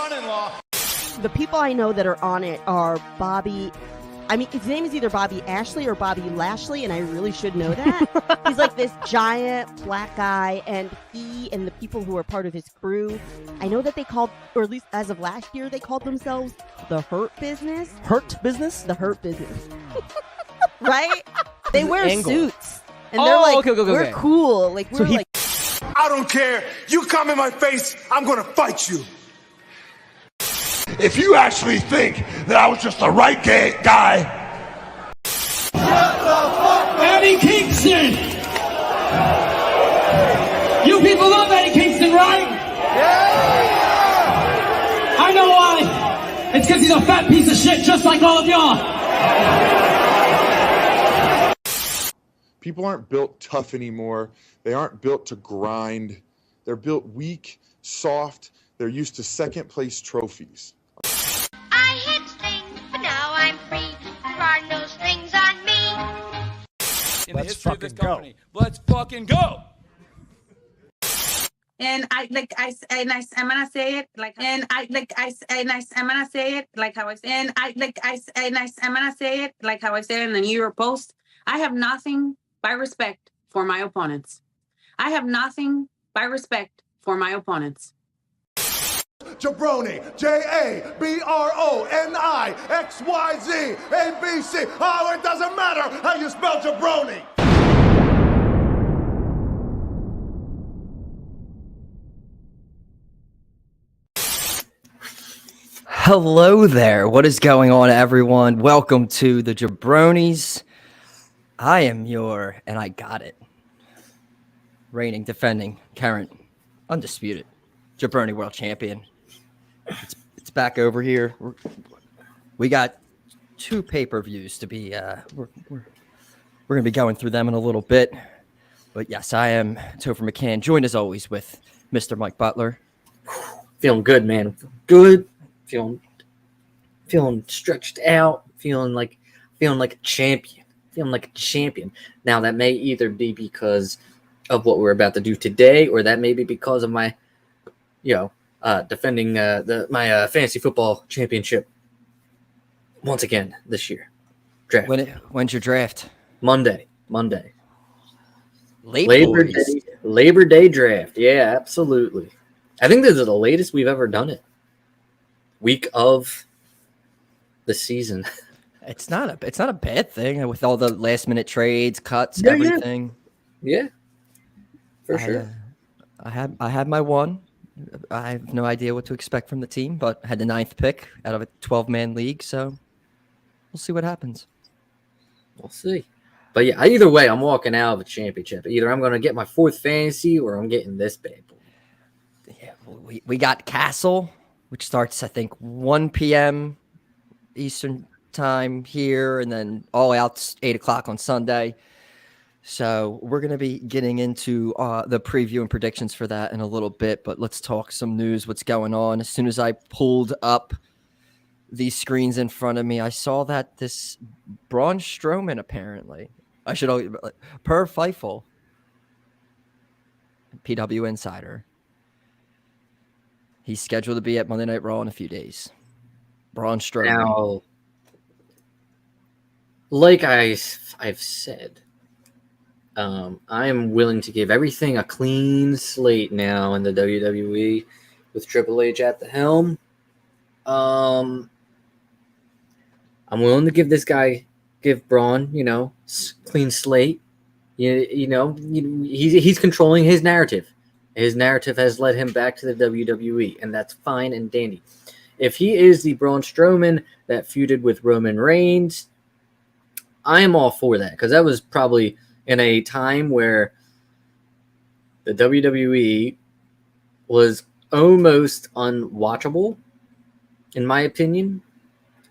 son-in-law. The people I know that are on it are Bobby. I mean, his name is either Bobby Ashley or Bobby Lashley, and I really should know that. He's like this giant black guy, and he and the people who are part of his crew, I know that they called, or at least as of last year, they called themselves the Hurt Business. Hurt Business? The Hurt Business. Right? They wear angle. Suits. And they're like, okay. we're cool. Like, we're like... I don't care. You come in my face, I'm going to fight you. If you actually think that I was just the right guy. Eddie Kingston! You people love Eddie Kingston, right? Yeah! I know why. It's because he's a fat piece of shit just like all of y'all. People aren't built tough anymore. They aren't built to grind. They're built weak, soft. They're used to second place trophies. I hit strings, but now I'm free. There are no strings on me. In the history of this company. Let's fucking go. And I'm gonna say it like, I'm gonna say it like how I say, I'm gonna say it like how I said in the New York Post. I have nothing but respect for my opponents. I have nothing but respect for my opponents. jaBROni, jaBRONI, Oh, it doesn't matter how you spell jaBROni. Hello there. What is going on, everyone? Welcome to the jaBROnis. I am your, and I got it, reigning, defending, current, undisputed jaBROni world champion. It's back over here. We got 2 pay-per-views to be. We're gonna be going through them in a little bit. But yes, I am Topher McCann, joined as always with Mr. Mike Butler. Feeling good, man. Good. Feeling stretched out. Feeling like a champion. Now that may either be because of what we're about to do today, or that may be because of my, defending my fantasy football championship once again this year. Draft. When's your draft? Monday. Labor Day draft. Yeah, absolutely. I think this is the latest we've ever done it. Week of the season. It's not a bad thing with all the last minute trades, cuts, everything. Yeah. For sure. I had my one. I have no idea what to expect from the team, but I had the 9th pick out of a 12-man league, so we'll see what happens. We'll see. But yeah, either way, I'm walking out of a championship. Either I'm going to get my 4th fantasy or I'm getting this bad boy. Yeah, we got Castle, which starts, I think, 1 p.m. Eastern time here, and then All Out's 8 o'clock on Sunday. So we're going to be getting into the preview and predictions for that in a little bit, but let's talk some news, what's going on. As soon as I pulled up these screens in front of me, I saw that this Braun Strowman, apparently, per Fightful, PW Insider, he's scheduled to be at Monday Night Raw in a few days. Braun Strowman. Now, like I've said, I am willing to give everything a clean slate now in the WWE with Triple H at the helm. I'm willing to give Braun, clean slate. He's controlling his narrative. His narrative has led him back to the WWE, and that's fine and dandy. If he is the Braun Strowman that feuded with Roman Reigns, I am all for that, because that was probably in a time where the WWE was almost unwatchable, in my opinion.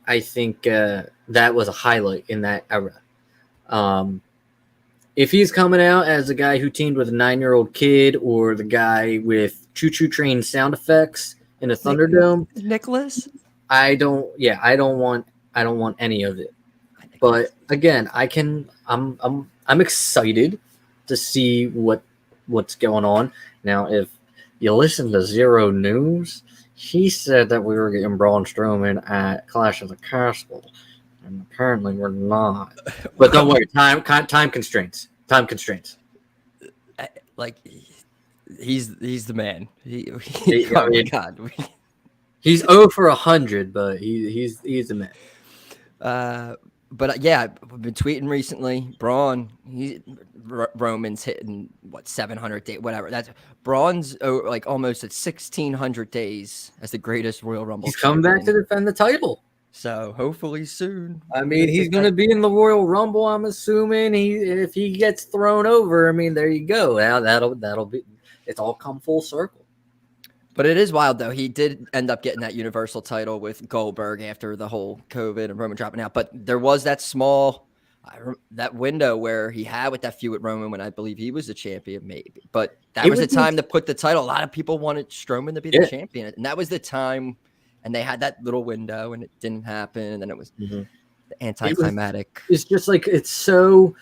I think that was a highlight in that era. If he's coming out as the guy who teamed with a 9-year-old kid, or the guy with choo-choo train sound effects in a Thunderdome, Nicholas, I don't want any of it. But again, I'm excited to see what's going on. Now, if you listen to Zero News, He said that we were getting Braun Strowman at Clash of the Castle, and apparently we're not. But don't worry, time constraints. Time constraints. Like, he's the man. Oh my God. He's 0 for 100, but he's the man. But yeah, I've been tweeting recently. Braun, Roman's hitting 700 days, whatever. That's Braun's like almost at 1,600 days as the greatest Royal Rumble. He's coming back to defend the title. So hopefully soon. I mean, he's going to be in the Royal Rumble. I'm assuming if he gets thrown over. I mean, there you go. Now that'll be. It's all come full circle. But it is wild, though. He did end up getting that Universal title with Goldberg after the whole COVID and Roman dropping out. But there was that that window where he had with that feud with Roman when I believe he was the champion, maybe. But that was the time to put the title. A lot of people wanted Strowman to be the champion. And that was the time. And they had that little window, and it didn't happen. And then it was the anticlimactic. It's just like, it's so,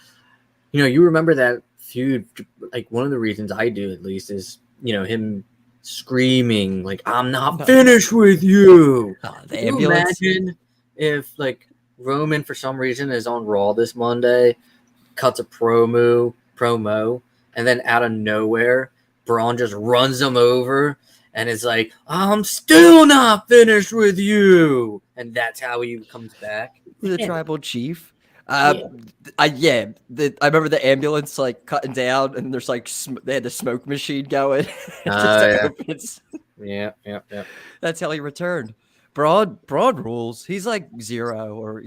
you remember that feud. Like, one of the reasons I do, at least, is, him screaming like, I'm not finished with you. The ambulance. Imagine if like Roman for some reason is on Raw this Monday, cuts a promo, and then out of nowhere Braun just runs him over and is like, I'm still not finished with you, and that's how he comes back. The tribal chief. I remember the ambulance like cutting down, and there's like they had the smoke machine going. Yeah. That's how he returned. Broad rules. He's like Zero or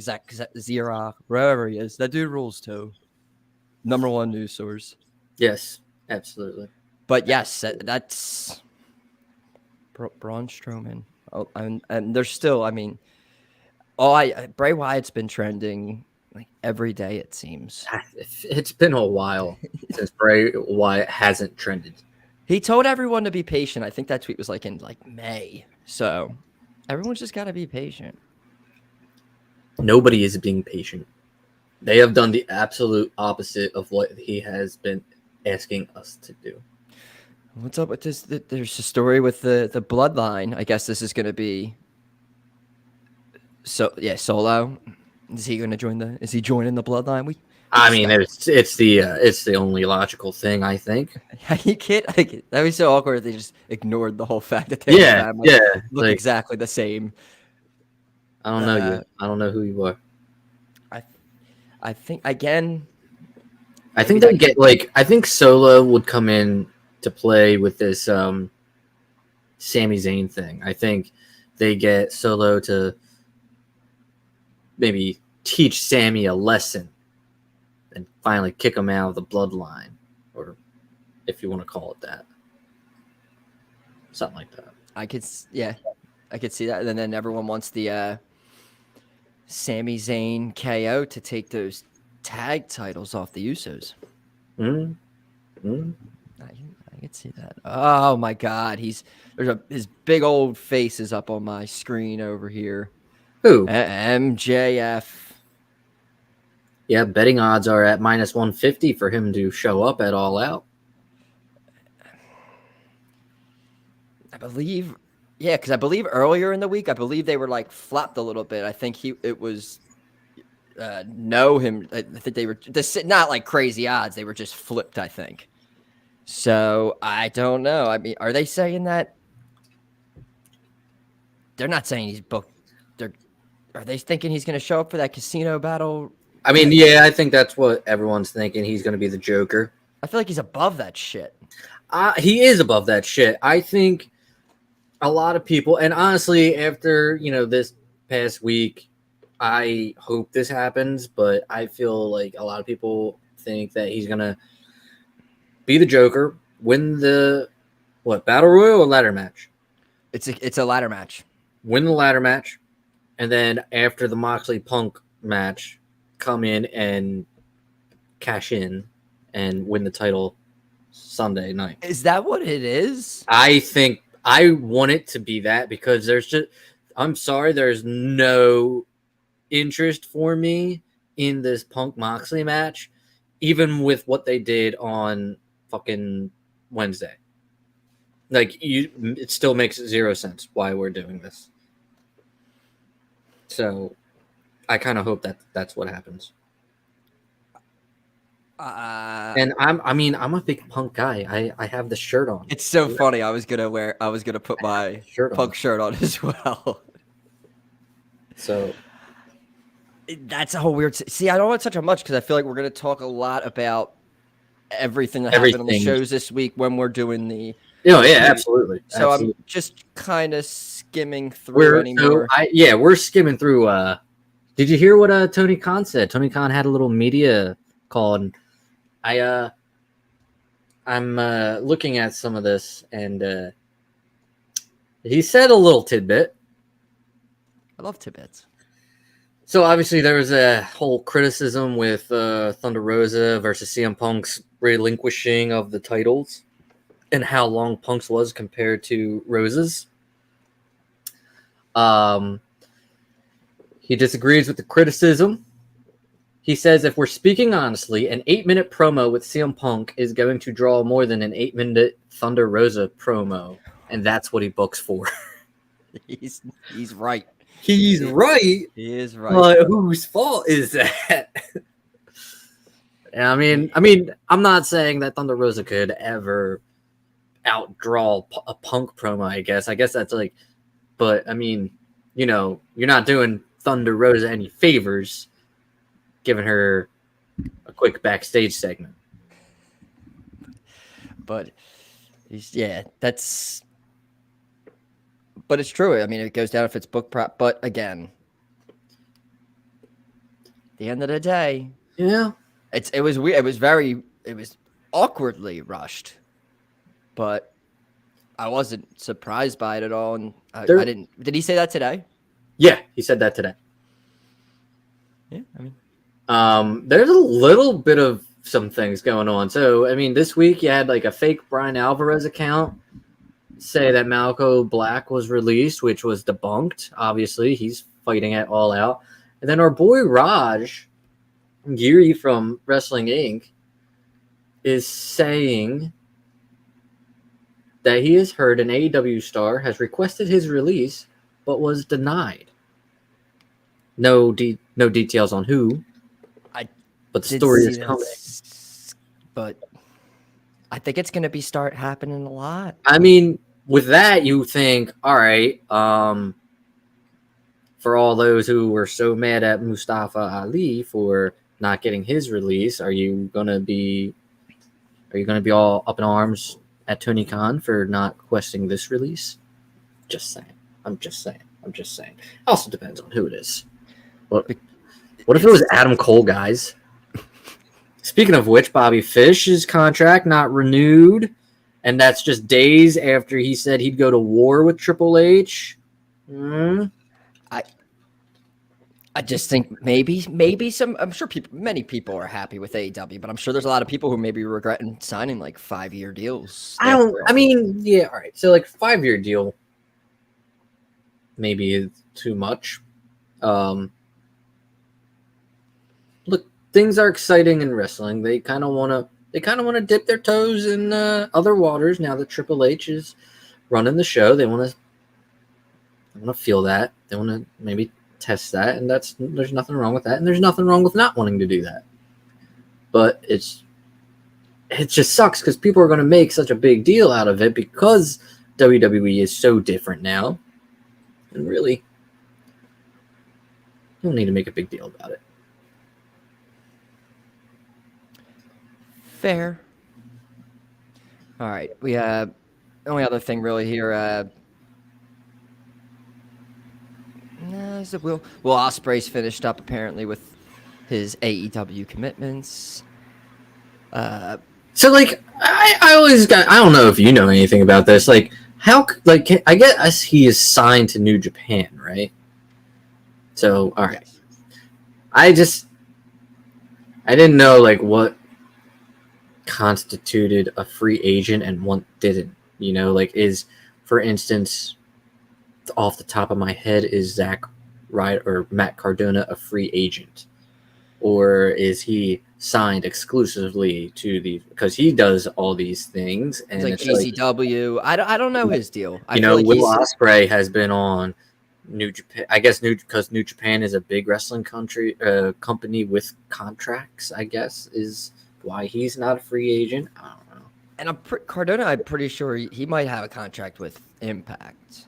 Zero, wherever he is. That dude rules too. Number one news source. Yes, absolutely. But yes, that's Braun Strowman. Oh, and there's still, I mean, Bray Wyatt's been trending like every day, it seems. It's been a while since Bray Wyatt hasn't trended. He told everyone to be patient. I think that tweet was like in like May. So everyone's just got to be patient. Nobody is being patient. They have done the absolute opposite of what he has been asking us to do. What's up with this? There's a story with the bloodline. I guess this is going to be Solo. Is he going to join is he joining the bloodline? It's the only logical thing, I think. You can't. That was so awkward. They just ignored the whole fact that they look exactly the same. I don't know you. I don't know who you are. I think again. I think they get like. I think Solo would come in to play with this Sami Zayn thing. I think they get Solo to maybe teach Sammy a lesson and finally kick him out of the bloodline, or if you want to call it that. Something like that. I could see that. And then everyone wants the Sami Zayn KO to take those tag titles off the Usos. I could see that. Oh my God, his big old face is up on my screen over here. Who? MJF. Yeah, betting odds are at -150 for him to show up at All Out. I believe, because I believe earlier in the week, I believe they were like flopped a little bit. I think it was him. I think they were not like crazy odds. They were just flipped, I think. So I don't know. I mean, are they saying that? They're not saying he's booked. Are they thinking he's going to show up for that casino battle? I mean, yeah, I think that's what everyone's thinking. He's going to be the Joker. I feel like he's above that shit. He is above that shit. I think a lot of people, and honestly, after this past week, I hope this happens, but I feel like a lot of people think that he's going to be the Joker, win the Battle Royal or ladder match? It's a ladder match. Win the ladder match. And then after the Moxley Punk match, come in and cash in and win the title Sunday night. Is that what it is? I think I want it to be that, because I'm sorry, there's no interest for me in this Punk Moxley match, even with what they did on fucking Wednesday. Like it still makes 0 sense why we're doing this. So I kind of hope that that's what happens. And I'm a big Punk guy. I have the shirt on. It's so funny. I was gonna put my Punk shirt on as well. So that's a whole weird. See, I don't want to touch on much because I feel like we're gonna talk a lot about everything that happened on the shows this week when we're doing the. Oh yeah, absolutely. So absolutely. I'm just kind of skimming through anymore. We're skimming through. Did you hear what Tony Khan said? Tony Khan had a little media call, and I'm looking at some of this, and he said a little tidbit. I love tidbits. So obviously there was a whole criticism with Thunder Rosa versus CM Punk's relinquishing of the titles and how long Punk's was compared to Rosa's. He disagrees with the criticism. He says, if we're speaking honestly, an 8-minute promo with CM Punk is going to draw more than an 8-minute Thunder Rosa promo. And that's what he books for. He's right. He's right. He is right. But whose fault is that? I mean, I'm not saying that Thunder Rosa could ever outdraw a Punk promo, I guess. I guess that's like, but I mean, you're not doing Thunder Rosa any favors giving her a quick backstage segment. But but it's true. I mean, it goes down if it's book prop. But again, at the end of the day, yeah, it was weird. It was awkwardly rushed, but I wasn't surprised by it at all. And I didn't. Did he say that today? Yeah, he said that today. Yeah, I mean, there's a little bit of some things going on. So, I mean, this week you had like a fake Brian Alvarez account say that Malachi Black was released, which was debunked. Obviously, he's fighting at All Out. And then our boy Raj Giri from Wrestling Inc. is saying that he has heard an AEW star has requested his release, but was denied. No details on who. But the story is coming. But I think it's going to start happening a lot. I mean, with that, you think, all right, for all those who were so mad at Mustafa Ali for not getting his release, are you gonna be all up in arms at Tony Khan for not requesting this release? Just saying. I'm just saying. Also depends on who it is. What if it was Adam Cole, guys? Speaking of which, Bobby Fish's contract not renewed, and that's just days after he said he'd go to war with Triple H. I just think maybe some. I'm sure many people are happy with AEW, but I'm sure there's a lot of people who maybe regretting signing like 5-year deals. Yeah, all right. So like 5-year deal, maybe is too much. Look, things are exciting in wrestling. They kind of want to dip their toes in other waters now that Triple H is running the show. They want to feel that. They want to maybe test that, and there's nothing wrong with that, and there's nothing wrong with not wanting to do that. But it just sucks because people are going to make such a big deal out of it because WWE is so different now, and really, you don't need to make a big deal about it. Fair. All right, we only other thing really here. So Will Ospreay's finished up apparently with his AEW commitments. So like I don't know if you know anything about this. Like I guess he is signed to New Japan, right? So all right, yes. I didn't know like what constituted a free agent and what didn't. Like is, for instance, off the top of my head, is Zack Ryder or Matt Cardona a free agent, or is he signed exclusively to the because he does all these things and It's like GCW. I don't know his deal. I you feel know, like Will he's- Ospreay has been on New Japan. I guess because New Japan is a big wrestling company with contracts. I guess is why he's not a free agent. I don't know. And Cardona, I'm pretty sure he might have a contract with Impact.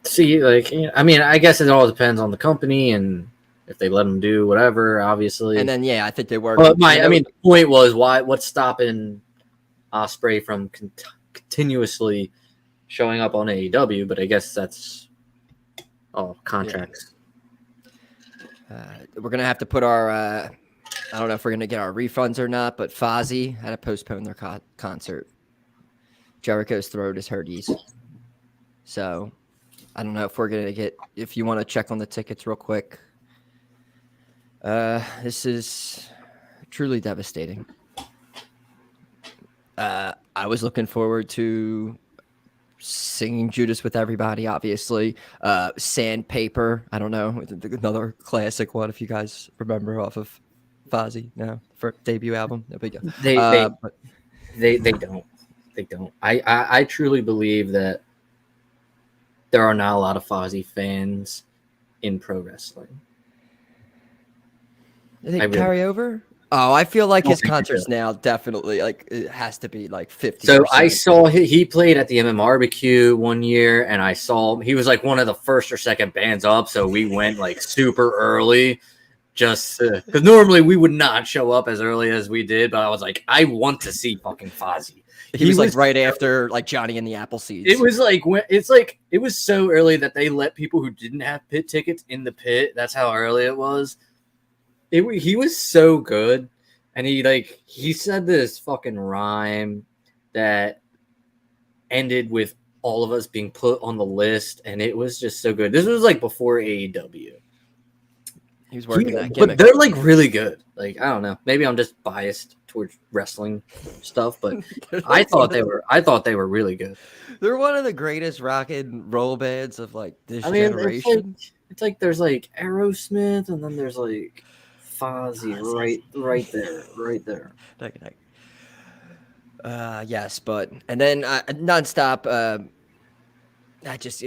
See, like, I mean, I guess it all depends on the company and if they let him do whatever, obviously. And then, yeah, I think they were. But the point was, what's stopping Ospreay from continuously showing up on AEW? But I guess that's all contracts. Yeah. We're gonna have to put our. I don't know if we're gonna get our refunds or not, but Fozzy had to postpone their concert. Jericho's throat is hurties, so I don't know if we're gonna get. If you want to check on the tickets real quick. This is truly devastating. I was looking forward to singing Judas with everybody, obviously. Sandpaper, I don't know, another classic one if you guys remember off of Fozzy, no, for debut album. No big deal. They don't. They don't. I truly believe that there are not a lot of Fozzy fans in pro wrestling. I think carry over. Oh, I feel like his concerts now definitely like it has to be like 50. So I saw he played at the Barbecue one year, and I saw he was like one of the first or second bands up. So we went like super early, just because normally we would not show up as early as we did. But I was like, I want to see fucking Fozzy. He was like right after like Johnny and the Appleseeds. It was like it was so early that they let people who didn't have pit tickets in the pit. That's how early it was. He was so good, and he said this fucking rhyme that ended with all of us being put on the list, and it was just so good. This was like before AEW. He was working that but gimmick. they're like really good. Like I don't know, maybe I'm just biased towards wrestling stuff, but I thought they were really good. They're one of the greatest rock and roll bands of like this generation. It's like there's like Aerosmith, and then there's like Fozzy right there. Yes, but and then nonstop. I just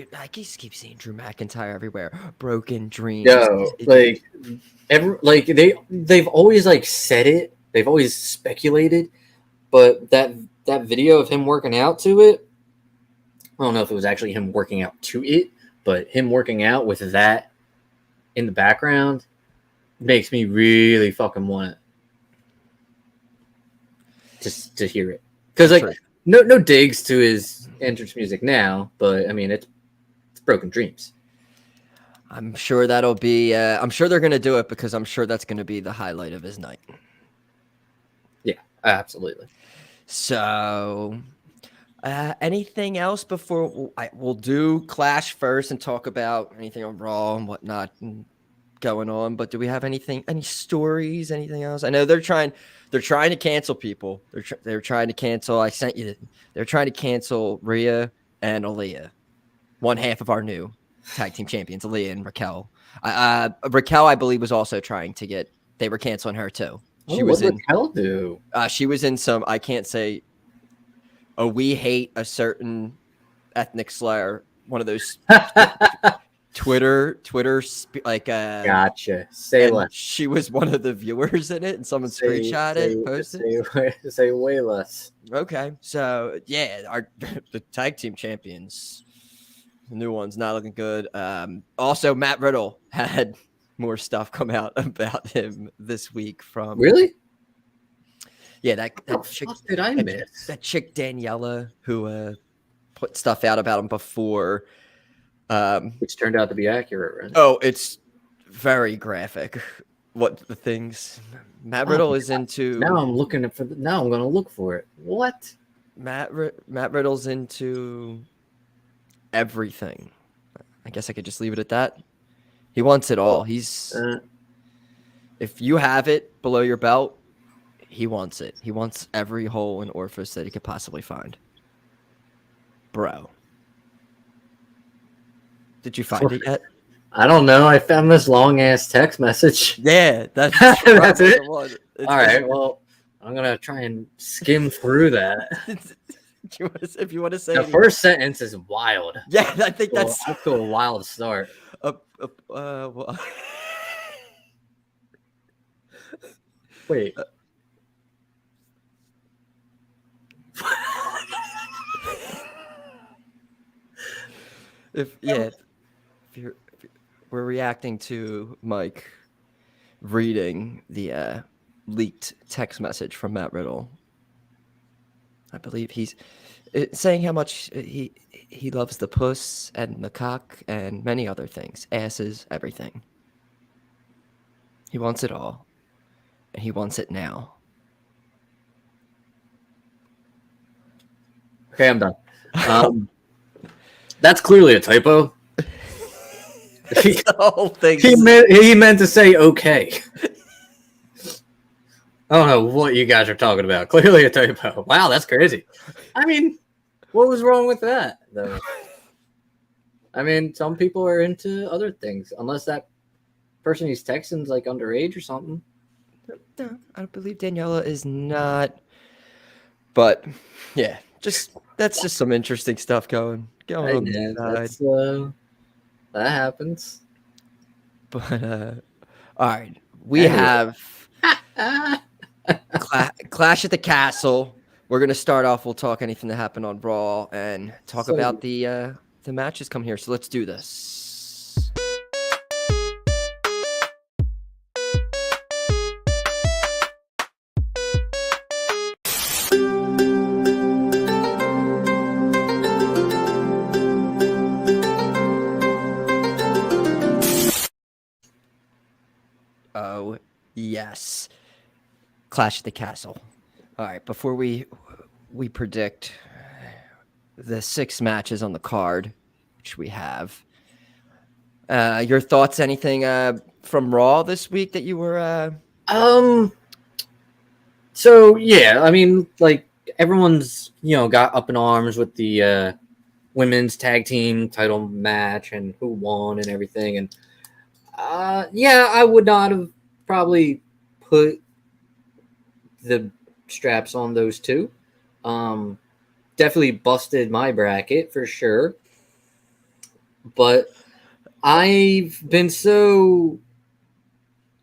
keep seeing Drew McIntyre everywhere. Broken Dreams. No, they've always like said it. They've always speculated, but that video of him working out to it. I don't know if it was actually him working out to it, but him working out with that in the background makes me really fucking want it just to hear it. Because like no digs to his entrance music now, but I mean it's Broken Dreams. I'm sure that'll be I'm sure they're gonna do it because I'm sure that's gonna be the highlight of his night. Yeah, absolutely. So anything else before we'll do Clash first and talk about anything on Raw and whatnot going on, but do we have any stories, anything else? I know they're trying to cancel people. They're trying to cancel. They're trying to cancel Rhea and Aaliyah, one half of our new tag team champions, Aaliyah and Raquel. Raquel, I believe, was also trying to get. They were canceling her too. What did Raquel do? She was in some. I can't say. Oh, we hate a certain ethnic slur. One of those. Twitter, like gotcha. Say less. She was one of the viewers in it, and someone screenshot it, posted. Say way less. Okay, so yeah, the tag team champions, the new one's not looking good. Also, Matt Riddle had more stuff come out about him this week from. Really? Yeah, that chick. Did I miss that chick Daniela who put stuff out about him before. Which turned out to be accurate, right? Oh, it's very graphic. What the things Matt Riddle is into. Now I'm looking for. Now I'm going to look for it. What? Matt Riddle's into everything. I guess I could just leave it at that. He wants it all. He's if you have it below your belt, he wants it. He wants every hole and orifice that he could possibly find. Bro. Did you find it yet? I don't know. I found this long ass text message. Yeah, that's that's it. All right. Well, I'm gonna try and skim through that. If you want to say The first sentence is wild. Yeah, I think that's off to a wild start. Well, Wait. We're reacting to Mike reading the leaked text message from Matt Riddle. I believe he's saying how much he loves the puss and the cock and many other things, asses, everything. He wants it all, and he wants it now. Okay, I'm done. That's clearly a typo. The whole thing. He meant to say okay. I don't know what you guys are talking about. Clearly a typo. Wow, that's crazy. I mean, what was wrong with that, though? I mean, some people are into other things, unless that person he's texting's like underage or something. No, I believe Daniela is not. But yeah, that's just some interesting stuff going on. That happens. But all right, we have Clash at the Castle. We're gonna start off. We'll talk anything that happened on Raw and talk about the matches come here. So let's do this. Oh, yes. Clash at the Castle. All right, before we predict the 6 matches on the card, which we have, your thoughts, anything from Raw this week that you were... So, yeah, I mean, like, everyone's, got up in arms with the women's tag team title match and who won and everything, and yeah, I would not have probably put the straps on those two. Definitely busted my bracket for sure. But I've been so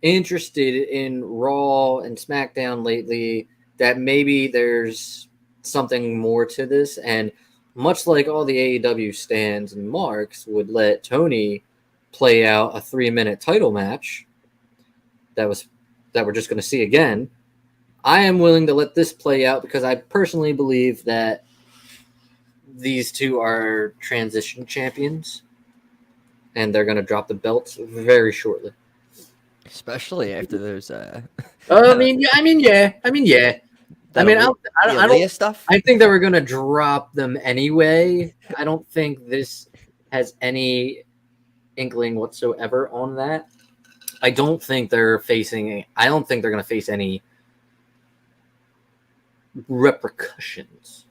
interested in Raw and SmackDown lately that maybe there's something more to this. And much like all the AEW stands and marks would let Tony play out a 3-minute title match that we're just going to see again, I am willing to let this play out because I personally believe that these two are transition champions and they're going to drop the belts very shortly. Especially after there's yeah. I don't stuff. I think that we're going to drop them anyway. I don't think this has any inkling whatsoever on that. I don't think they're going to face any repercussions.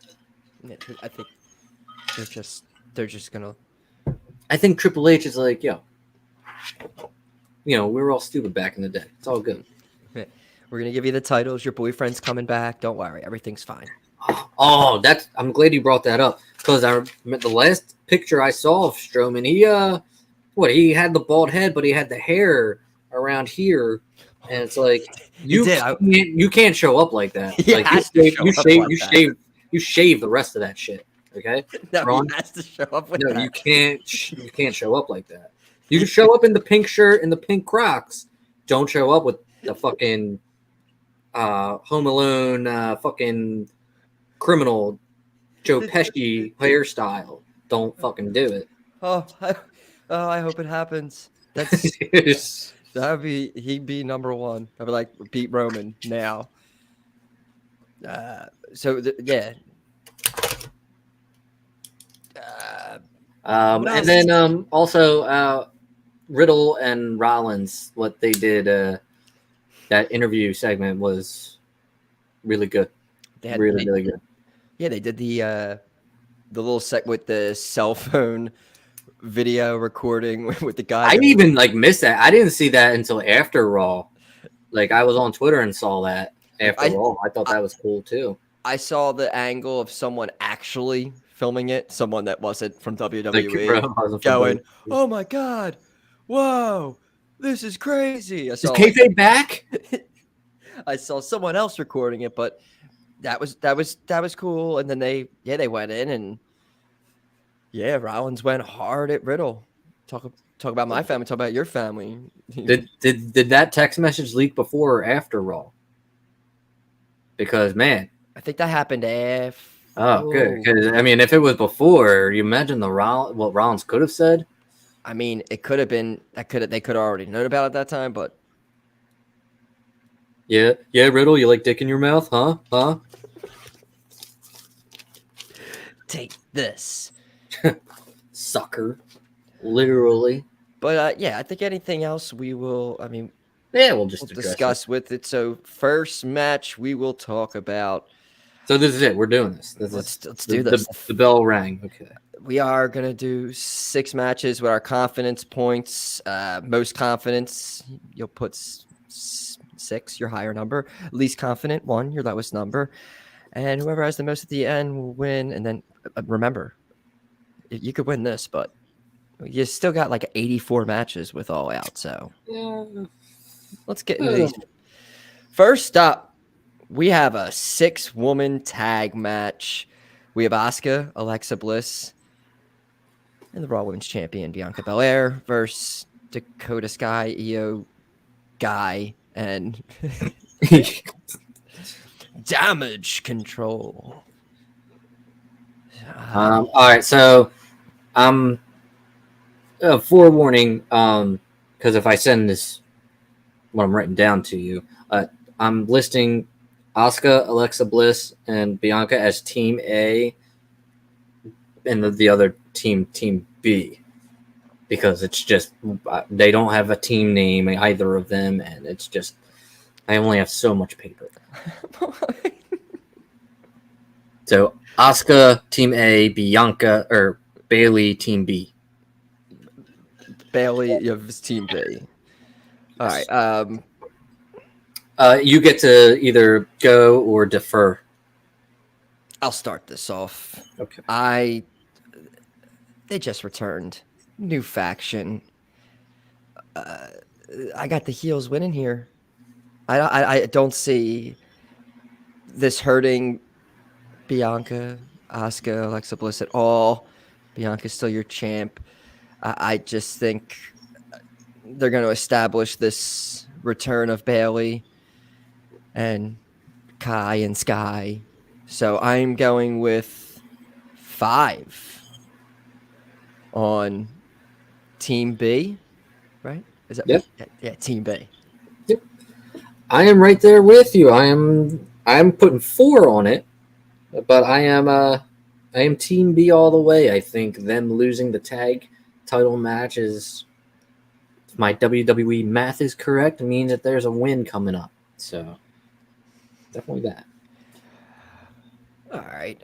I think they're just gonna. I think Triple H is like, we were all stupid back in the day. It's all good. We're gonna give you the titles. Your boyfriend's coming back. Don't worry, everything's fine. Oh, I'm glad you brought that up because the last picture I saw of Strowman, he had the bald head, but he had the hair around here, and it's like you can't show up like that. Like you shave the rest of that shit. Okay, Ron has to show up with that. You can't show up like that. You can show up in the pink shirt and the pink Crocs. Don't show up with the fucking Home Alone fucking criminal Joe Pesci hairstyle. Don't fucking do it. I hope it happens. He'd be number one. I'd be like, beat Roman now. And then also Riddle and Rollins, what they did, that interview segment was really good. Really good. Yeah, they did the little set with the cell phone video recording with the guy. I even missed that. I didn't see that until after Raw. Like I was on Twitter and saw that after all. I thought that was cool too. I saw the angle of someone actually filming it, someone that wasn't from WWE, going, "Oh my god, whoa, this is crazy!" I Is saw kayfabe back? I saw someone else recording it, but that was cool. And then they went in and Rollins went hard at Riddle. Talk about my family. Talk about your family. Did that text message leak before or after Raw? Because man, I think that happened after. Oh, good. Because I mean, if it was before, you imagine what Rollins could have said. I mean, it could have been they could have already known about it at that time, but yeah, Riddle, you like dick in your mouth, huh? Take this, sucker, literally. But I think anything else we will. I mean, we'll discuss with it. So first match we will talk about. So this is it. We're doing this. Let's do this. The bell rang. Okay. We are going to do 6 matches with our confidence points. Most confidence, you'll put 6, your higher number. Least confident, 1, your lowest number. And whoever has the most at the end will win. And then remember, you could win this, but you still got like 84 matches with All Out. So let's get into these. First up, we have a 6-woman tag match. We have Asuka, Alexa Bliss, and the Raw Women's Champion Bianca Belair versus Dakota Sky, Io Guy, and Damage Control. All right, so forewarning, because if I send this, what I'm writing down to you, I'm listing Asuka, Alexa Bliss, and Bianca as Team A, and the other Team B, because it's just they don't have a team name, either of them, and it's just I only have so much paper. So Asuka Team A, Bianca or Bailey Team B. Bailey is Team B. All right. You get to either go or defer. I'll start this off. Okay. They just returned. New faction. I got the heels winning here. I don't see this hurting Bianca, Asuka, Alexa Bliss at all. Bianca's still your champ. I just think they're going to establish this return of Bailey and Kai and Sky. So I'm going with 5 on Team B, right? Is that yeah, Team B. Yep. I am right there with you. I am putting 4 on it, but I am Team B all the way. I think them losing the tag title match is, if my WWE math is correct, it means that there's a win coming up. So definitely that. All right.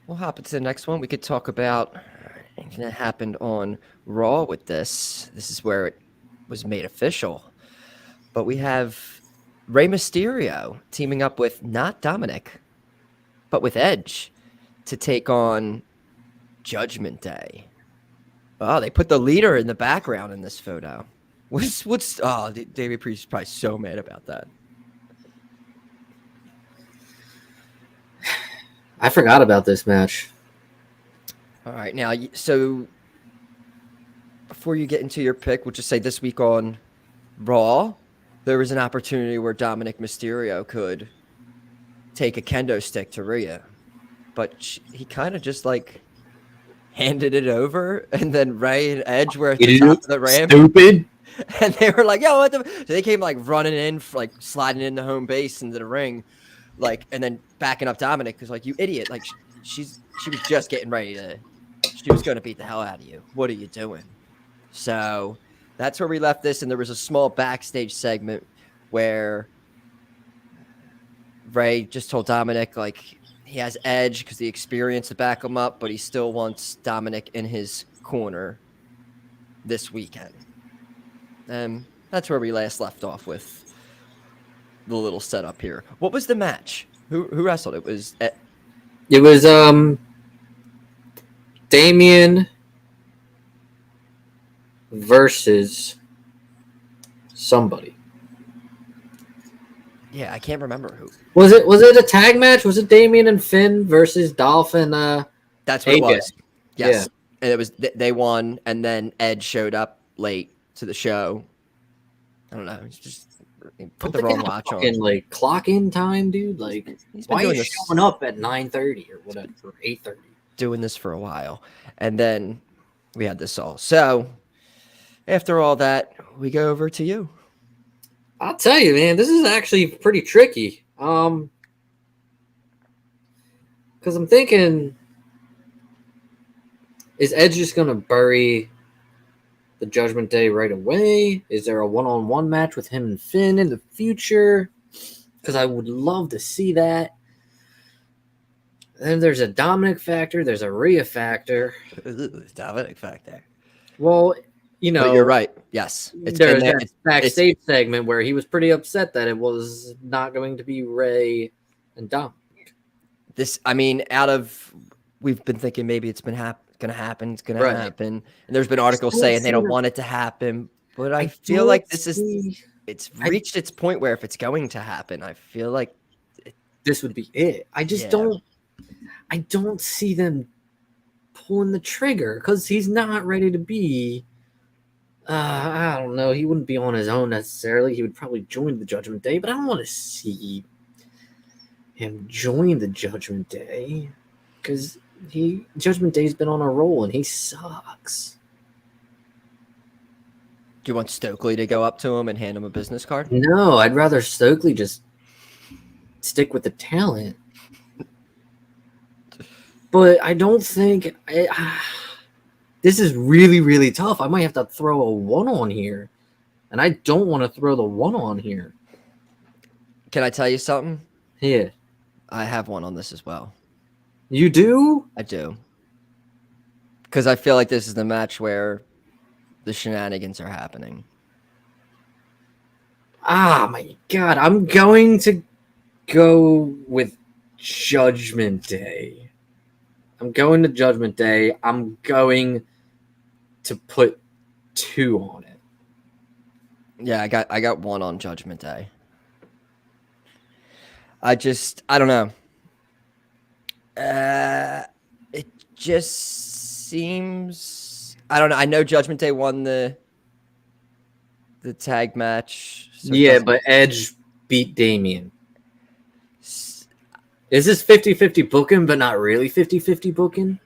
We'll hop into the next one. We could talk about anything that happened on Raw with this. This is where it was made official. But we have Rey Mysterio teaming up with not Dominic, but with Edge to take on Judgment Day. Oh, they put the leader in the background in this photo. David Priest is probably so mad about that. I forgot about this match. All right, now, so before you get into your pick, we'll just say this week on Raw, there was an opportunity where Dominic Mysterio could take a kendo stick to Rhea, but he kind of just like handed it over, and then Rey and Edge were at the top of the ramp. Stupid. And they were like, yo, what the? So they came like running in, like sliding into home base into the ring, like, and then backing up Dominic because, like, you idiot, like she was just getting ready to, she was going to beat the hell out of you. What are you doing? So that's where we left this, and there was a small backstage segment where Rey just told Dominic, like, he has Edge because the experience to back him up, but he still wants Dominic in his corner this weekend. And that's where we last left off with the little setup here. What was the match? Who wrestled? It was Damien versus somebody. Yeah, I can't remember who. Was it a tag match? Was it Damien and Finn versus Dolph and That's what AJ? it was. Yes. Yeah. And it was they won, and then Edge showed up late to the show. I don't know. It's just put the wrong watch on. Like clock in time, dude. Like, why are you showing up at 9:30 or whatever, or 8:30? Doing this for a while, and then we had this all. So after all that, we go over to you. I'll tell you, man, this is actually pretty tricky. Because I'm thinking, is Edge just gonna bury the Judgment Day right away? Is there a one-on-one match with him and Finn in the future? Because I would love to see that. Then there's a Dominic factor. There's a Rhea factor. Dominic factor. Well, you know, but you're right. Yes, There's that backstage segment where he was pretty upset that it was not going to be Ray and Dom. We've been thinking maybe it's been gonna happen. It's gonna happen, and there's been articles saying they don't want it to happen. But I feel like it's reached its point where if it's going to happen, I feel like this would be it. I just don't see them pulling the trigger because he's not ready to be. I don't know. He wouldn't be on his own necessarily. He would probably join the Judgment Day, but I don't want to see him join the Judgment Day because Judgment Day's been on a roll and he sucks. Do you want Stokely to go up to him and hand him a business card? No, I'd rather Stokely just stick with the talent. But I don't think this is really, really tough. I might have to throw a one on here. And I don't want to throw the one on here. Can I tell you something? Yeah. I have one on this as well. You do? I do. Because I feel like this is the match where the shenanigans are happening. Ah, my God. I'm going to go with Judgment Day. I'm going to Judgment Day. I'm going to put 2 on it. Yeah, I got 1 on Judgment Day. I don't know. It just seems, I don't know. I know Judgment Day won the tag match. So yeah, but Edge beat Damien. Is this 50-50 booking, but not really 50-50 booking?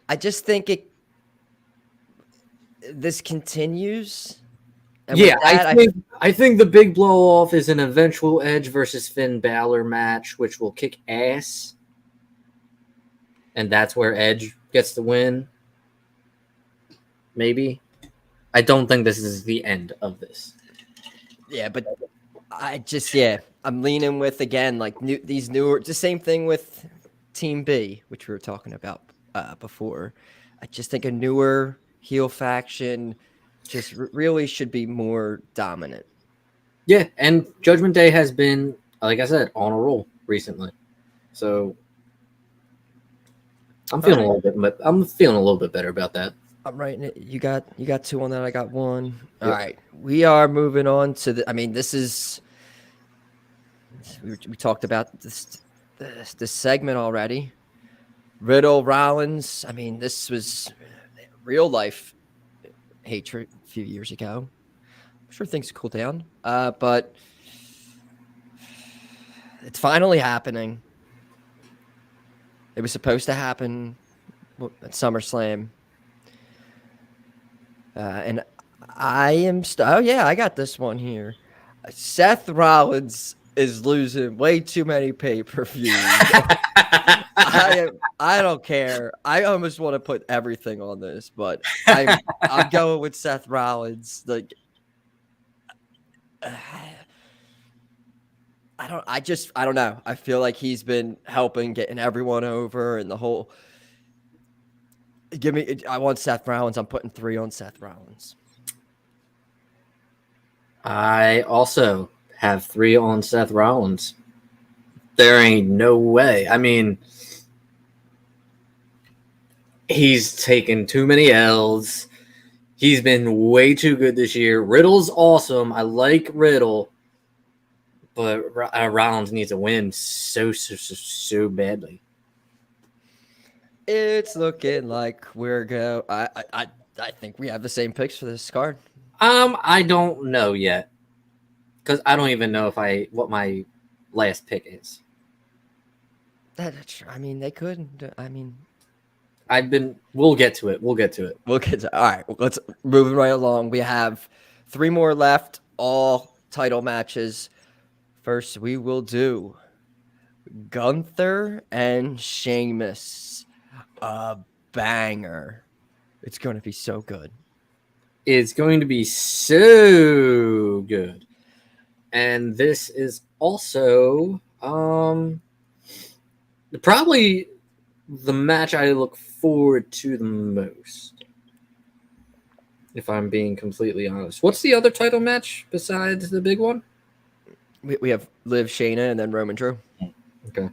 I just think this continues. And yeah, I think the big blow off is an eventual Edge versus Finn Balor match, which will kick ass. And that's where Edge gets the win. Maybe. I don't think this is the end of this. Yeah, but I'm leaning with, again, like these newer, the same thing with Team B, which we were talking about before. I just think a newer heel faction just really should be more dominant. Yeah, and Judgment Day has been, like I said, on a roll recently. So I'm feeling a little bit better about that. I'm writing it. You got 2 on that. I got 1. All right. We are moving on to this is, we talked about this segment already. Riddle, Rollins. This was real life hatred a few years ago. I'm sure things cool down. But it's finally happening. It was supposed to happen at SummerSlam. And I am I got this one here. Seth Rollins is losing way too many pay-per-views. I don't care. I almost want to put everything on this, but I'm going with Seth Rollins. Like, I don't know. I feel like he's been helping getting everyone over and the whole. I want Seth Rollins. I'm putting 3 on Seth Rollins. I also have 3 on Seth Rollins. There ain't no way. I mean, he's taken too many L's. He's been way too good this year. Riddle's awesome. I like Riddle. But Rollins needs a win so badly. It's looking like we're go. I think we have the same picks for this card. I don't know yet. Because I don't even know what my last pick is. I mean, they could. I mean, we'll get to it. All right. Let's moving right along. We have 3 more left, all title matches. First, we will do Gunther and Sheamus. A banger. It's going to be so good. It's going to be so good. And this is also probably the match I look forward to the most, if I'm being completely honest. What's the other title match besides the big one? We have Liv, Shayna, and then Roman Drew. Okay.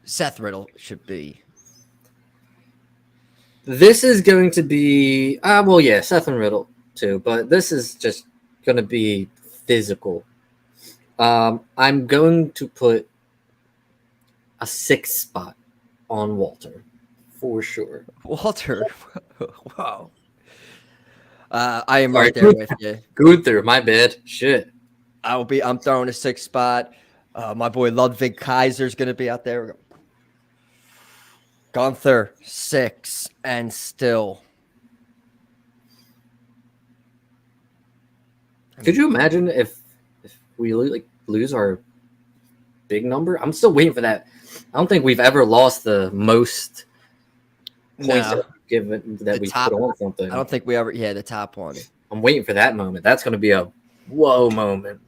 Seth Riddle should be. This is going to be Seth and Riddle too, but this is just going to be physical. I'm going to put a 6 spot on Walter for sure. Walter, wow. I am right there with you. Gunther, my bad. Shit. I'm throwing a 6 spot. My boy Ludwig Kaiser's going to be out there. Gunther 6 and still. Could you imagine if we lose our big number? I'm still waiting for that. I don't think we've ever lost the most points that we put on something. I don't think we ever. Yeah, the top one. I'm waiting for that moment. That's going to be a whoa moment.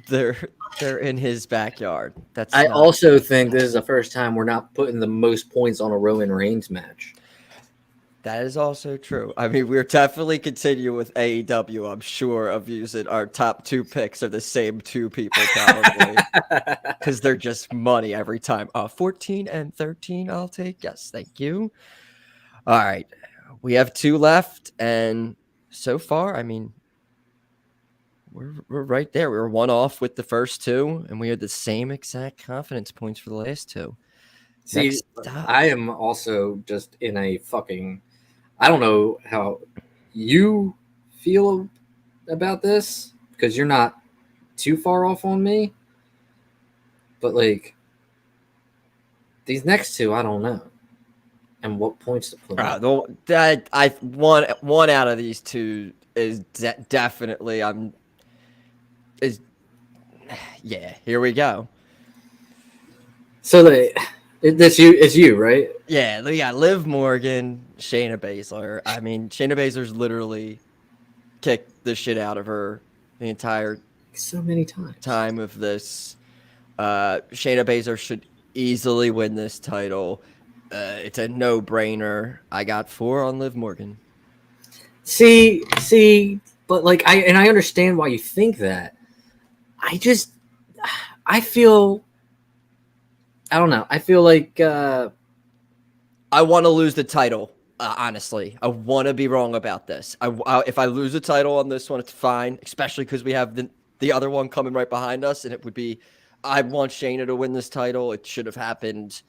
They're in his backyard. I also think this is the first time we're not putting the most points on a Roman Reigns match. That is also true. I mean, we're definitely continuing with AEW. I'm sure of using our top 2 picks are the same 2 people probably, because they're just money every time. 14 and 13, I'll take. Yes, thank you. All right, we have 2 left, and so far, I mean, we're right there. We were 1 off with the first 2, and we had the same exact confidence points for the last 2. See, I am also just in a fucking. I don't know how you feel about this because you're not too far off on me, but like these next 2, I don't know, and what points to put. One out of these 2 is definitely yeah. Here we go. So it's you, right? Yeah, we got Liv Morgan, Shayna Baszler. I mean, Shayna Baszler's literally kicked the shit out of her the entire so many time of this. Shayna Baszler should easily win this title. It's a no-brainer. I got 4 on Liv Morgan. See, but like I understand why you think that. I feel. I don't know. I feel like I want to lose the title. Honestly, I want to be wrong about this. If I lose the title on this one, it's fine. Especially because we have the other one coming right behind us, and it would be. I want Shayna to win this title. It should have happened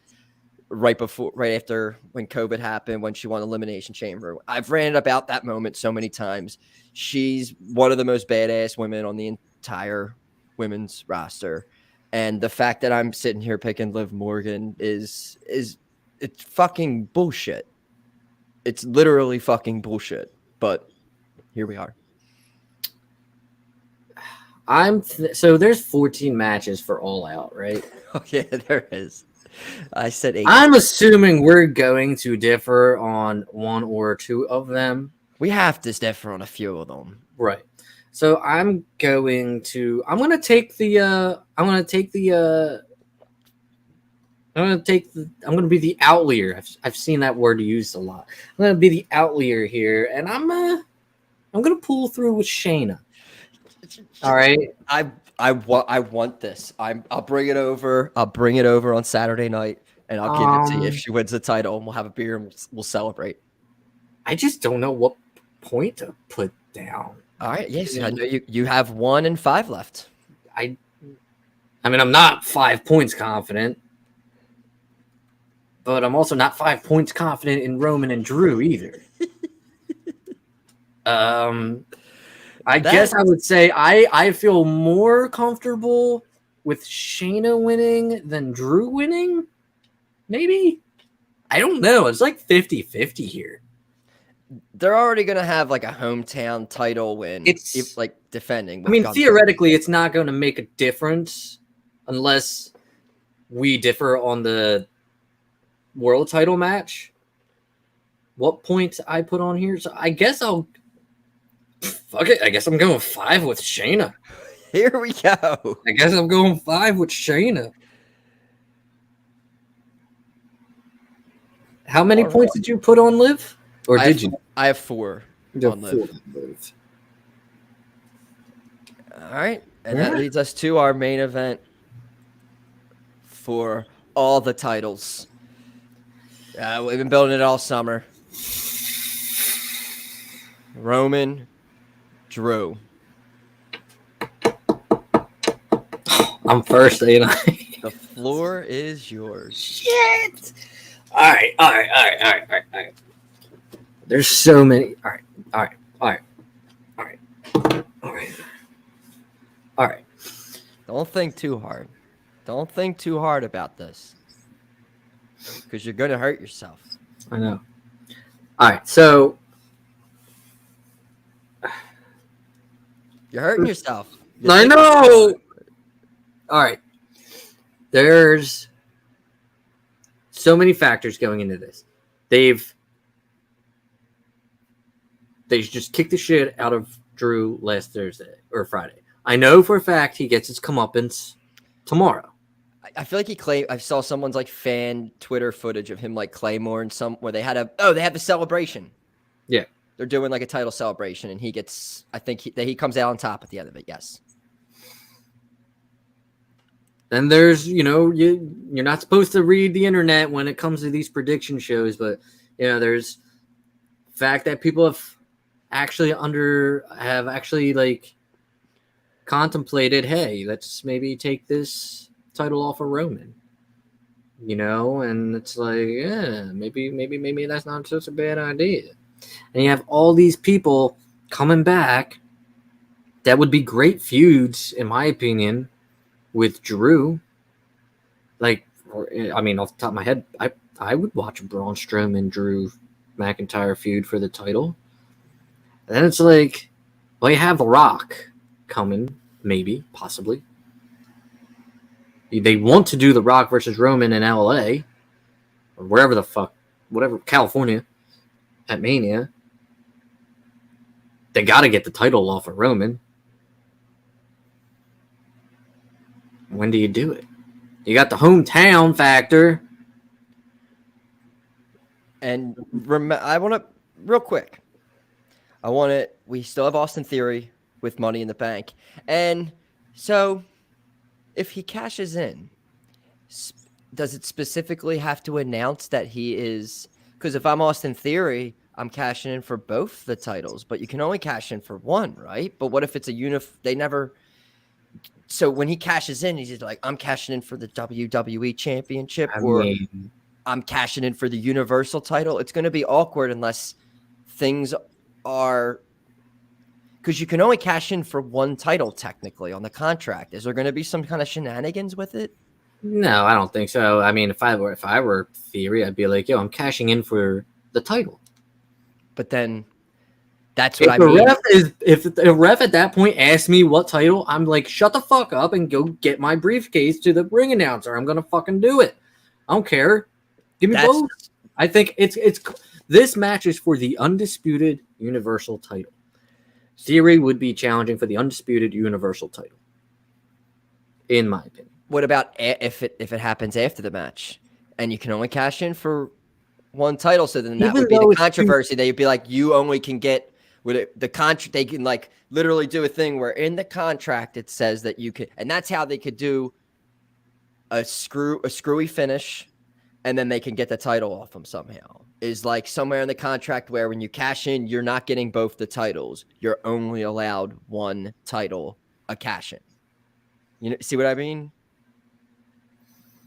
right after when COVID happened, when she won Elimination Chamber. I've ranted about that moment so many times. She's one of the most badass women on the entire women's roster. And the fact that I'm sitting here picking Liv Morgan is it's fucking bullshit. It's literally fucking bullshit. But here we are. So there's 14 matches for All Out, right? Oh yeah, there is. I said 8. I'm assuming we're going to differ on 1 or 2 of them. We have to differ on a few of them, right? So I'm going to be the outlier. I've seen that word used a lot. I'm going to be the outlier here, and I'm I'm gonna pull through with Shayna. All right. I want this. I'll bring it over. I'll bring it over on Saturday night, and I'll give it to you if she wins the title, and we'll have a beer and we'll celebrate. I just don't know what point to put down. All right. Yes, I know you have 1 and 5 left. I mean, I'm not 5 points confident, but I'm also not 5 points confident in Roman and Drew either. I guess I would say I feel more comfortable with Shayna winning than Drew winning. Maybe. I don't know. It's like 50-50 here. They're already going to have like a hometown title win. It's like defending. I mean, theoretically, it's not going to make a difference unless we differ on the world title match. What points I put on here? So I guess fuck it. I guess I'm going 5 with Shayna. Here we go. I guess I'm going 5 with Shayna. How many points did you put on Liv? Or did you? I have 4 on Liv. All right. And that leads us to our main event for all the titles. We've been building it all summer. Roman, Drew. I'm first, ain't I? The floor is yours. Shit. All right. There's so many. All right. Don't think too hard. Don't think too hard about this. Because you're going to hurt yourself. I know. All right, so you're hurting yourself. I know. All right. There's so many factors going into this. They just kicked the shit out of Drew last Thursday or Friday. I know for a fact he gets his comeuppance tomorrow. I feel like he claimed. I saw someone's like fan Twitter footage of him like Claymore and some where they had they have the celebration. Yeah, they're doing like a title celebration, and he gets. I think he comes out on top at the end of it. Yes. Then there's you're not supposed to read the internet when it comes to these prediction shows, but there's fact that people have actually like contemplated, hey, let's maybe take this title off of Roman, and it's like, yeah, maybe that's not such a bad idea. And you have all these people coming back that would be great feuds, in my opinion, with Drew. Like, off the top of my head, I would watch a Braun Strowman Drew McIntyre feud for the title. And then it's like, well, you have The Rock coming, maybe, possibly. They want to do The Rock versus Roman in LA, or wherever the fuck, whatever, California, at Mania. They got to get the title off of Roman. When do you do it? You got the hometown factor. And I want to, real quick, we still have Austin Theory with Money in the Bank. And so if he cashes in, does it specifically have to announce that he is, because if I'm Austin Theory, I'm cashing in for both the titles, but you can only cash in for one, right? But what if it's so when he cashes in, he's like, I'm cashing in for the WWE Championship, I'm cashing in for the Universal title. It's going to be awkward unless things are, because you can only cash in for one title technically on the contract. Is there going to be some kind of shenanigans with it? No, I don't think so. I mean, if I were Theory, I'd be like, yo, I'm cashing in for the title. But then that's what I mean. If the ref at that point asks me what title, I'm like, shut the fuck up and go get my briefcase to the ring announcer. I'm gonna fucking do it. I don't care. Give me both. I think it's this match is for the undisputed Universal title. Theory would be challenging for the undisputed Universal title, in my opinion. What about if it happens after the match and you can only cash in for one title? So then that would be the controversy. They'd be like, you only can get Would it, the contract, they can like literally do a thing where in the contract it says that you could, and that's how they could do a screwy finish, and then they can get the title off them somehow. Is like somewhere in the contract where when you cash in, you're not getting both the titles. You're only allowed one title, a cash in. You know, see what I mean?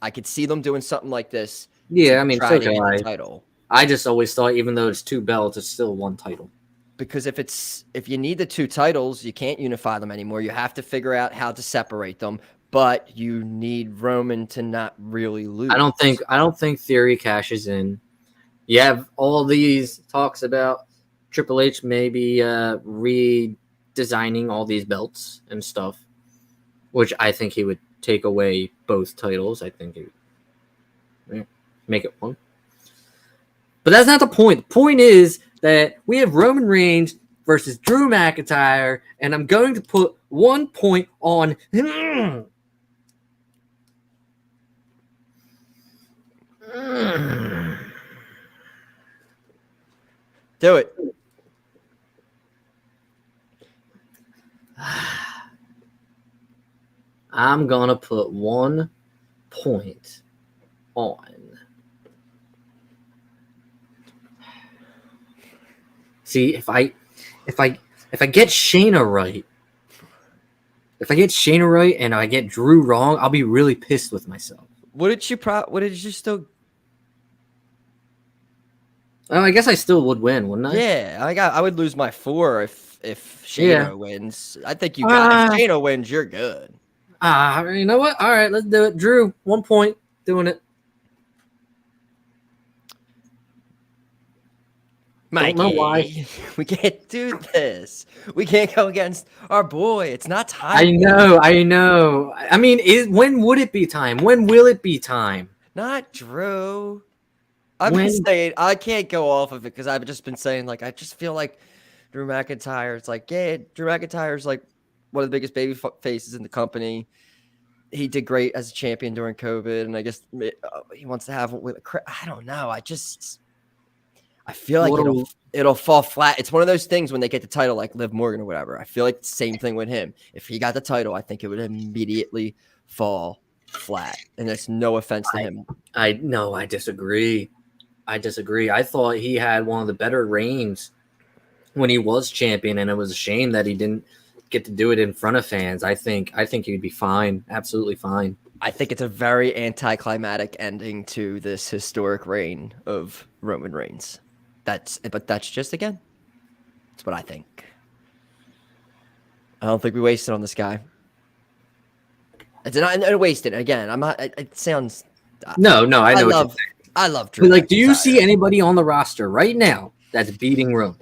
I could see them doing something like this. Yeah, I mean, try so to get can the I. title. I just always thought, even though it's 2 belts, it's still 1 title. Because if you need the 2 titles, you can't unify them anymore. You have to figure out how to separate them, but you need Roman to not really lose. I don't think Theory cashes in. You have all these talks about Triple H maybe redesigning all these belts and stuff, which I think he would take away both titles. I think he would make it 1. But that's not the point. The point is that we have Roman Reigns versus Drew McIntyre, and I'm going to put 1 point on him. Do it. I'm going to put 1 point on. See, if I get Shayna right, and I get Drew wrong, I'll be really pissed with myself. What did you still? Oh, I guess I still would win, wouldn't I? Yeah, I would lose my 4 if Shayna wins. I think you got if Shayna wins, you're good. You know what? All right, let's do it. Drew, 1 point, doing it. Mikey, Don't know why. We can't do this. We can't go against our boy. It's not time. I know. I mean, when would it be time? When will it be time? Not Drew. I've been saying I can't go off of it because I've just been saying like I just feel like Drew McIntyre. It's like Drew McIntyre's like one of the biggest baby faces in the company. He did great as a champion during COVID, and I guess he wants to have it with. I don't know. I feel like it'll fall flat. It's one of those things when they get the title, like Liv Morgan or whatever. I feel like the same thing with him. If he got the title, I think it would immediately fall flat. And it's no offense to him. I disagree. I thought he had one of the better reigns when he was champion, and it was a shame that he didn't get to do it in front of fans. I think he'd be fine, absolutely fine. I think it's a very anticlimactic ending to this historic reign of Roman Reigns. That's just again, that's what I think. I don't think we wasted on this guy. It's not wasted again. I'm not. It sounds. No. I know. I love Drew. But like, do you see anybody on the roster right now that's beating Roman?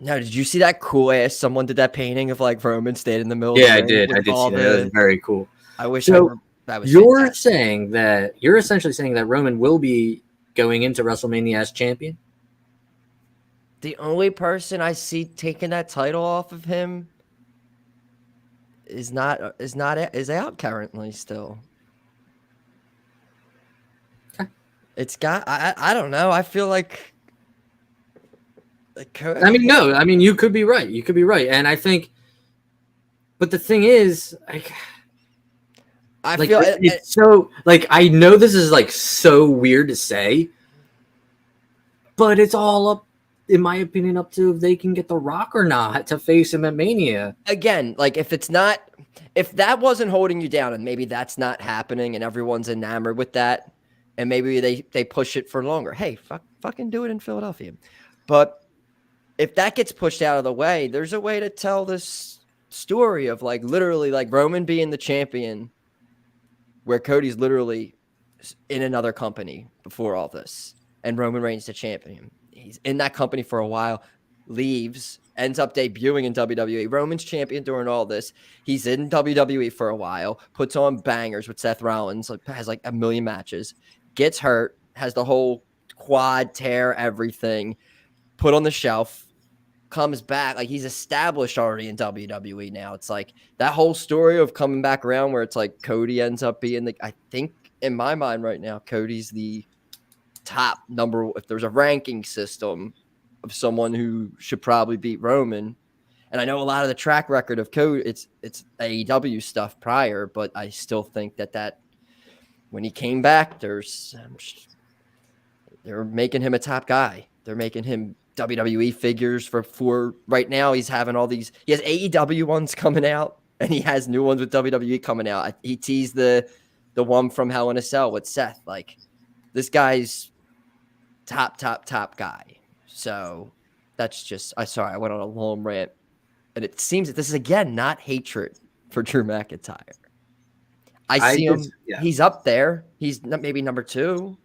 No, did you see that cool ass? Someone did that painting of like Roman staying in the middle. Yeah, of I did. I did see that. That was very cool. I wish that was. You're essentially saying that Roman will be going into WrestleMania as champion. The only person I see taking that title off of him is out currently still. Okay. It's got I don't know. I feel like you could be right. And I think, but the thing is, I feel it's so like, I know this is like so weird to say, but it's all up, in my opinion, up to if they can get The Rock or not to face him at Mania. Again, like if that wasn't holding you down, and maybe that's not happening, and everyone's enamored with that, and maybe they push it for longer. Hey, fucking do it in Philadelphia. But if that gets pushed out of the way, there's a way to tell this story of like literally like Roman being the champion, where Cody's literally in another company before all this, and Roman Reigns the champion. He's in that company for a while, leaves, ends up debuting in WWE. Roman's champion during all this. He's in WWE for a while, puts on bangers with Seth Rollins, has like a million matches, gets hurt, has the whole quad tear, everything, put on the shelf, comes back. Like he's established already in WWE now. It's like that whole story of coming back around where it's like Cody ends up being I think in my mind right now, Cody's the top number. If there's a ranking system, of someone who should probably beat Roman. And I know a lot of the track record of Cody, it's AEW stuff prior, but I still think that when he came back, they're making him a top guy. They're making him WWE figures for right now. He's having all these. He has AEW ones coming out, and he has new ones with WWE coming out. He teased the one from Hell in a Cell with Seth. Like, this guy's top guy. So that's just. I went on a long rant. And it seems that this is, again, not hatred for Drew McIntyre. I see him. Yeah. He's up there. He's maybe number 2,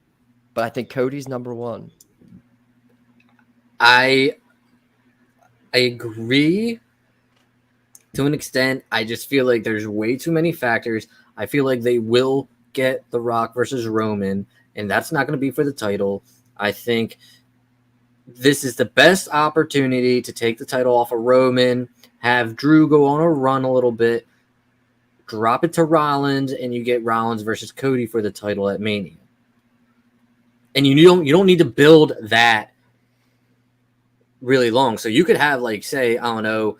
but I think Cody's number 1. I agree to an extent. I just feel like there's way too many factors. I feel like they will get The Rock versus Roman, and that's not going to be for the title. I think this is the best opportunity to take the title off of Roman, have Drew go on a run a little bit, drop it to Rollins, and you get Rollins versus Cody for the title at Mania. And you don't need to build that really long. So you could have, like, say, I don't know,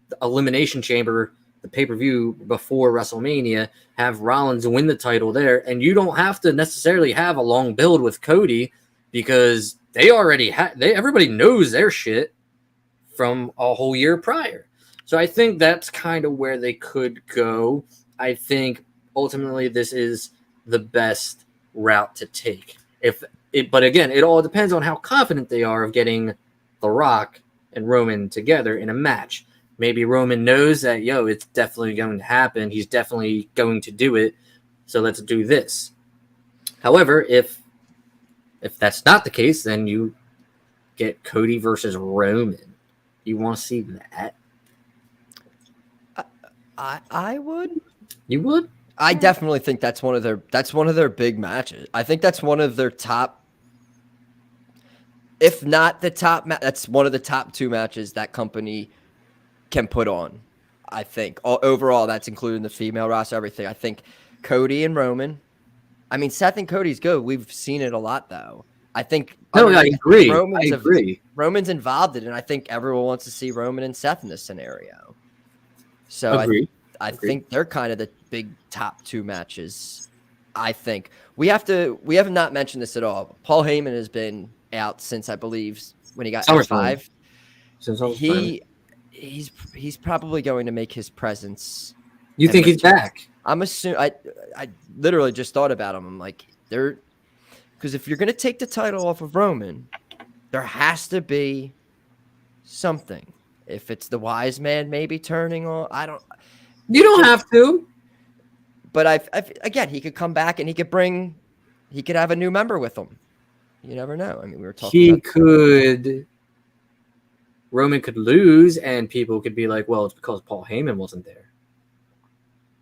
the Elimination Chamber, the pay-per-view before WrestleMania, have Rollins win the title there, and you don't have to necessarily have a long build with Cody, because they already everybody knows their shit from a whole year prior. So I think that's kind of where they could go. I think ultimately this is the best route to take. But again, it all depends on how confident they are of getting The Rock and Roman together in a match. Maybe Roman knows that, it's definitely going to happen. He's definitely going to do it. So let's do this. However, if that's not the case, then you get Cody versus Roman. You want to see that? I would. You would? I definitely think that's one of their big matches. I think that's one of their top, if not the top, that's one of the top 2 matches that company can put on. I think overall, that's including the female roster, everything. I think Cody and Roman. I mean, Seth and Cody's good. We've seen it a lot, though. I think. No, I agree. Roman's involved in it, and I think everyone wants to see Roman and Seth in this scenario. So I think they're kind of the big top 2 matches. I think we have not mentioned this at all. Paul Heyman has been out since, I believe, when he got F5. He's probably going to make his presence. You think he's back? I'm assuming. I literally just thought about him. I'm like, because if you're going to take the title off of Roman, there has to be something. If it's the wise man maybe turning on, You don't have to. But again, he could come back and he could have a new member with him. You never know. I mean, we were talking. Roman could lose, and people could be like, "Well, it's because Paul Heyman wasn't there."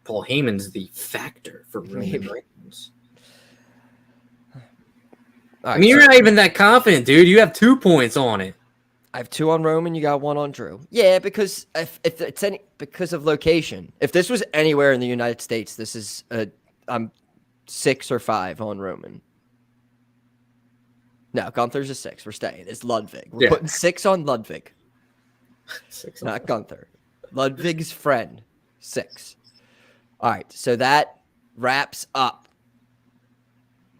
Paul Heyman's the factor for Roman Reigns. Right, you're not even that confident, dude. You have 2 points on it. I have 2 on Roman. You got 1 on Drew. Yeah, because if it's because of location. If this was anywhere in the United States, this is I'm 6 or 5 on Roman. No, Gunther's a 6. We're staying. It's Ludwig. We're putting 6 on Ludwig. 6 not Gunther. Ludwig's friend. 6. All right, so that wraps up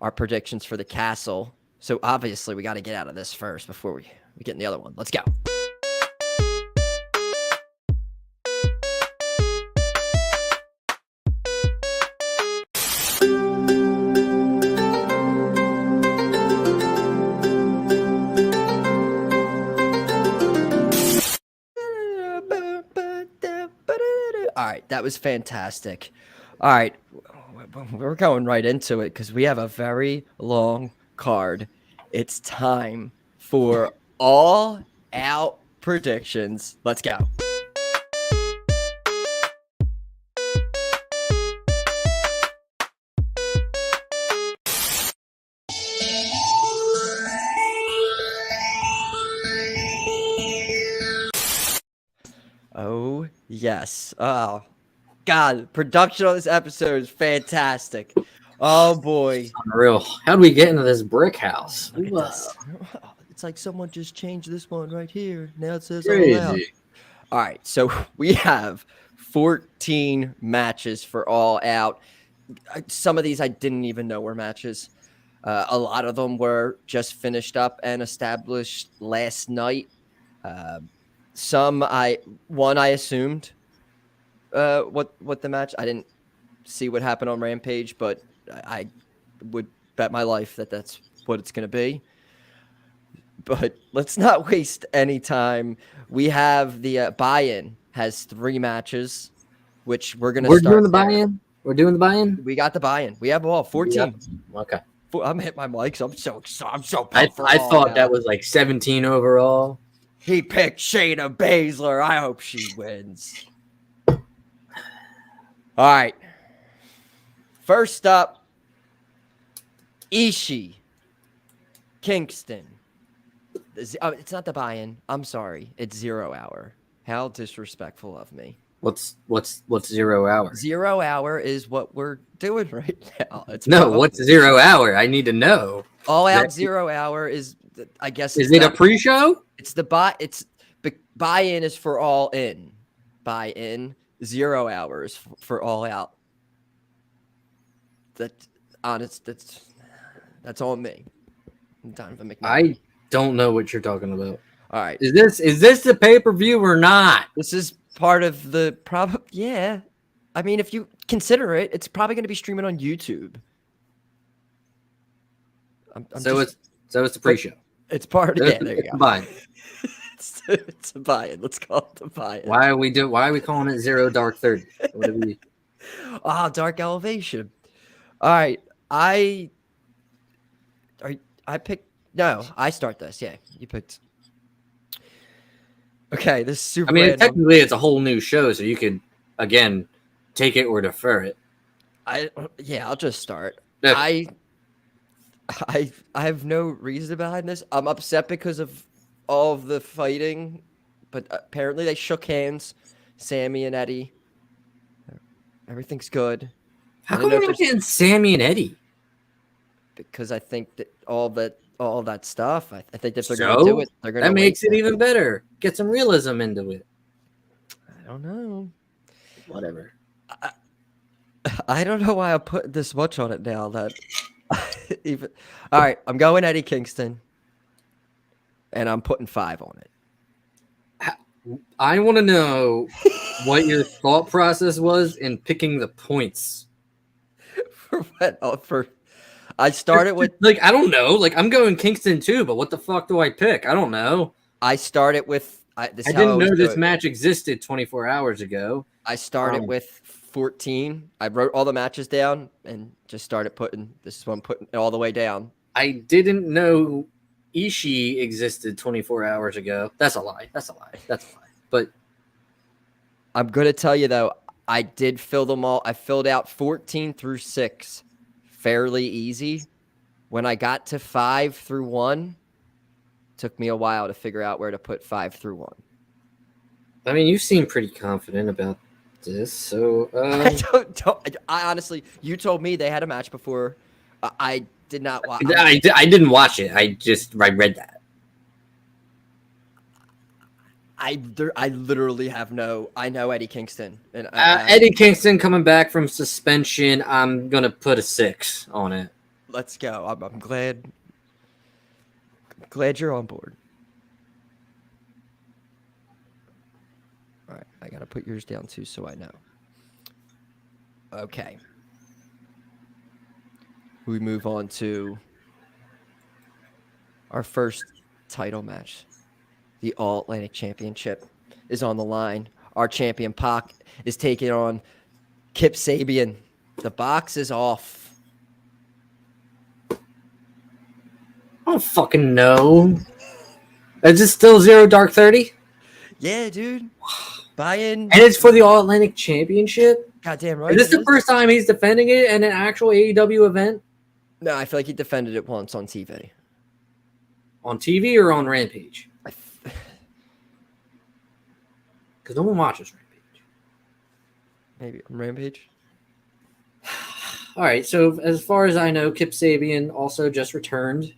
our predictions for the castle. So obviously we got to get out of this first before we get in the other one. Let's go. All right, that was fantastic. All right, we're going right into it because we have a very long card. It's time for All Out Predictions. Let's go. Oh, yes. Oh, God. Production on this episode is fantastic. Oh, boy. Unreal. How do we get into this brick house? Look at this. It's like someone just changed this one right here. Now it says Crazy. All Out. All right, so we have 14 matches for All Out. Some of these I didn't even know were matches. A lot of them were just finished up and established last night. Some I assumed what the match. I didn't see what happened on Rampage, but I would bet my life that that's what it's going to be. But let's not waste any time. We have the buy-in has 3 matches, which we're going to start. We're doing the buy-in. We're doing the buy-in. We got the buy-in. We have all 14. Okay. I'm hitting my mic, so I'm so I pumped for thought that was like 17 overall. He picked Shayna Baszler. I hope she wins. All right. First up, Ishii, Kingston. It's not the buy-in. I'm sorry. It's 0 hour. How disrespectful of me. What's 0 hour? 0 hour is what we're doing right now. What's 0 hour? I need to know. All Out 0 hour is, I guess. Is it a pre-show? It's the buy-in is for All In. Buy-in 0 hours for All Out. That's on me. I'm Donovan McNabb. I don't know what you're talking about. All right. Is this the pay-per-view or not? This is part of the problem. Yeah. I mean, if you consider it, it's probably going to be streaming on YouTube. It's the pre-show. It's part of it. Yeah, there you go. Buy-in. It's a buy-in. Let's call it the buy-in. Why are we calling it 0 Dark 30? Dark Elevation. All right. I picked. No, I start this. Yeah, you picked. Okay, this is super. I mean, random. technically, it's a whole new show, so you could again take it or defer it. I'll just start. Yeah. I have no reason behind this. I'm upset because of all of the fighting, but apparently they shook hands, Sammy and Eddie. Everything's good. How come we're not getting Sammy and Eddie? Because I think that all that stuff. I think that they're going to do it. They're going to. That makes it even better. Get some realism into it. I don't know. Whatever. I don't know why I put this much on it now. That even. All right, I'm going Eddie Kingston, and I'm putting 5 on it. I want to know what your thought process was in picking the points. For what? I started with I don't know. I'm going Kingston too, but what the fuck do I pick? I don't know. I started with. I didn't know this match existed 24 hours ago. I started with 14. I wrote all the matches down and just started putting. This is what I'm putting it all the way down. I didn't know Ishii existed 24 hours ago. That's a lie. But I'm gonna tell you though, I did fill them all. I filled out 14 through 6. Fairly easy. When I got to 5 through 1, took me a while to figure out where to put 5 through 1. I mean, you seem pretty confident about this, so I honestly, you told me they had a match before. I did not watch. I didn't watch it. I read that. I literally have no. I know Eddie Kingston and Eddie Kingston coming back from suspension. I'm gonna put a 6 on it. Let's go. I'm glad. Glad you're on board. All right, I gotta put yours down too, so I know. Okay. We move on to our first title match. The All Atlantic Championship is on the line. Our champion Pac is taking on Kip Sabian. The box is off. I don't fucking know. Is it still 0 Dark 30? Yeah, dude. Buy-in. And it's for the All Atlantic Championship? Goddamn right. Is this the first time he's defending it in an actual AEW event? No, I feel like he defended it once on TV. On TV or on Rampage? Because no one watches Rampage. Maybe on Rampage. All right, so as far as I know, Kip Sabian also just returned.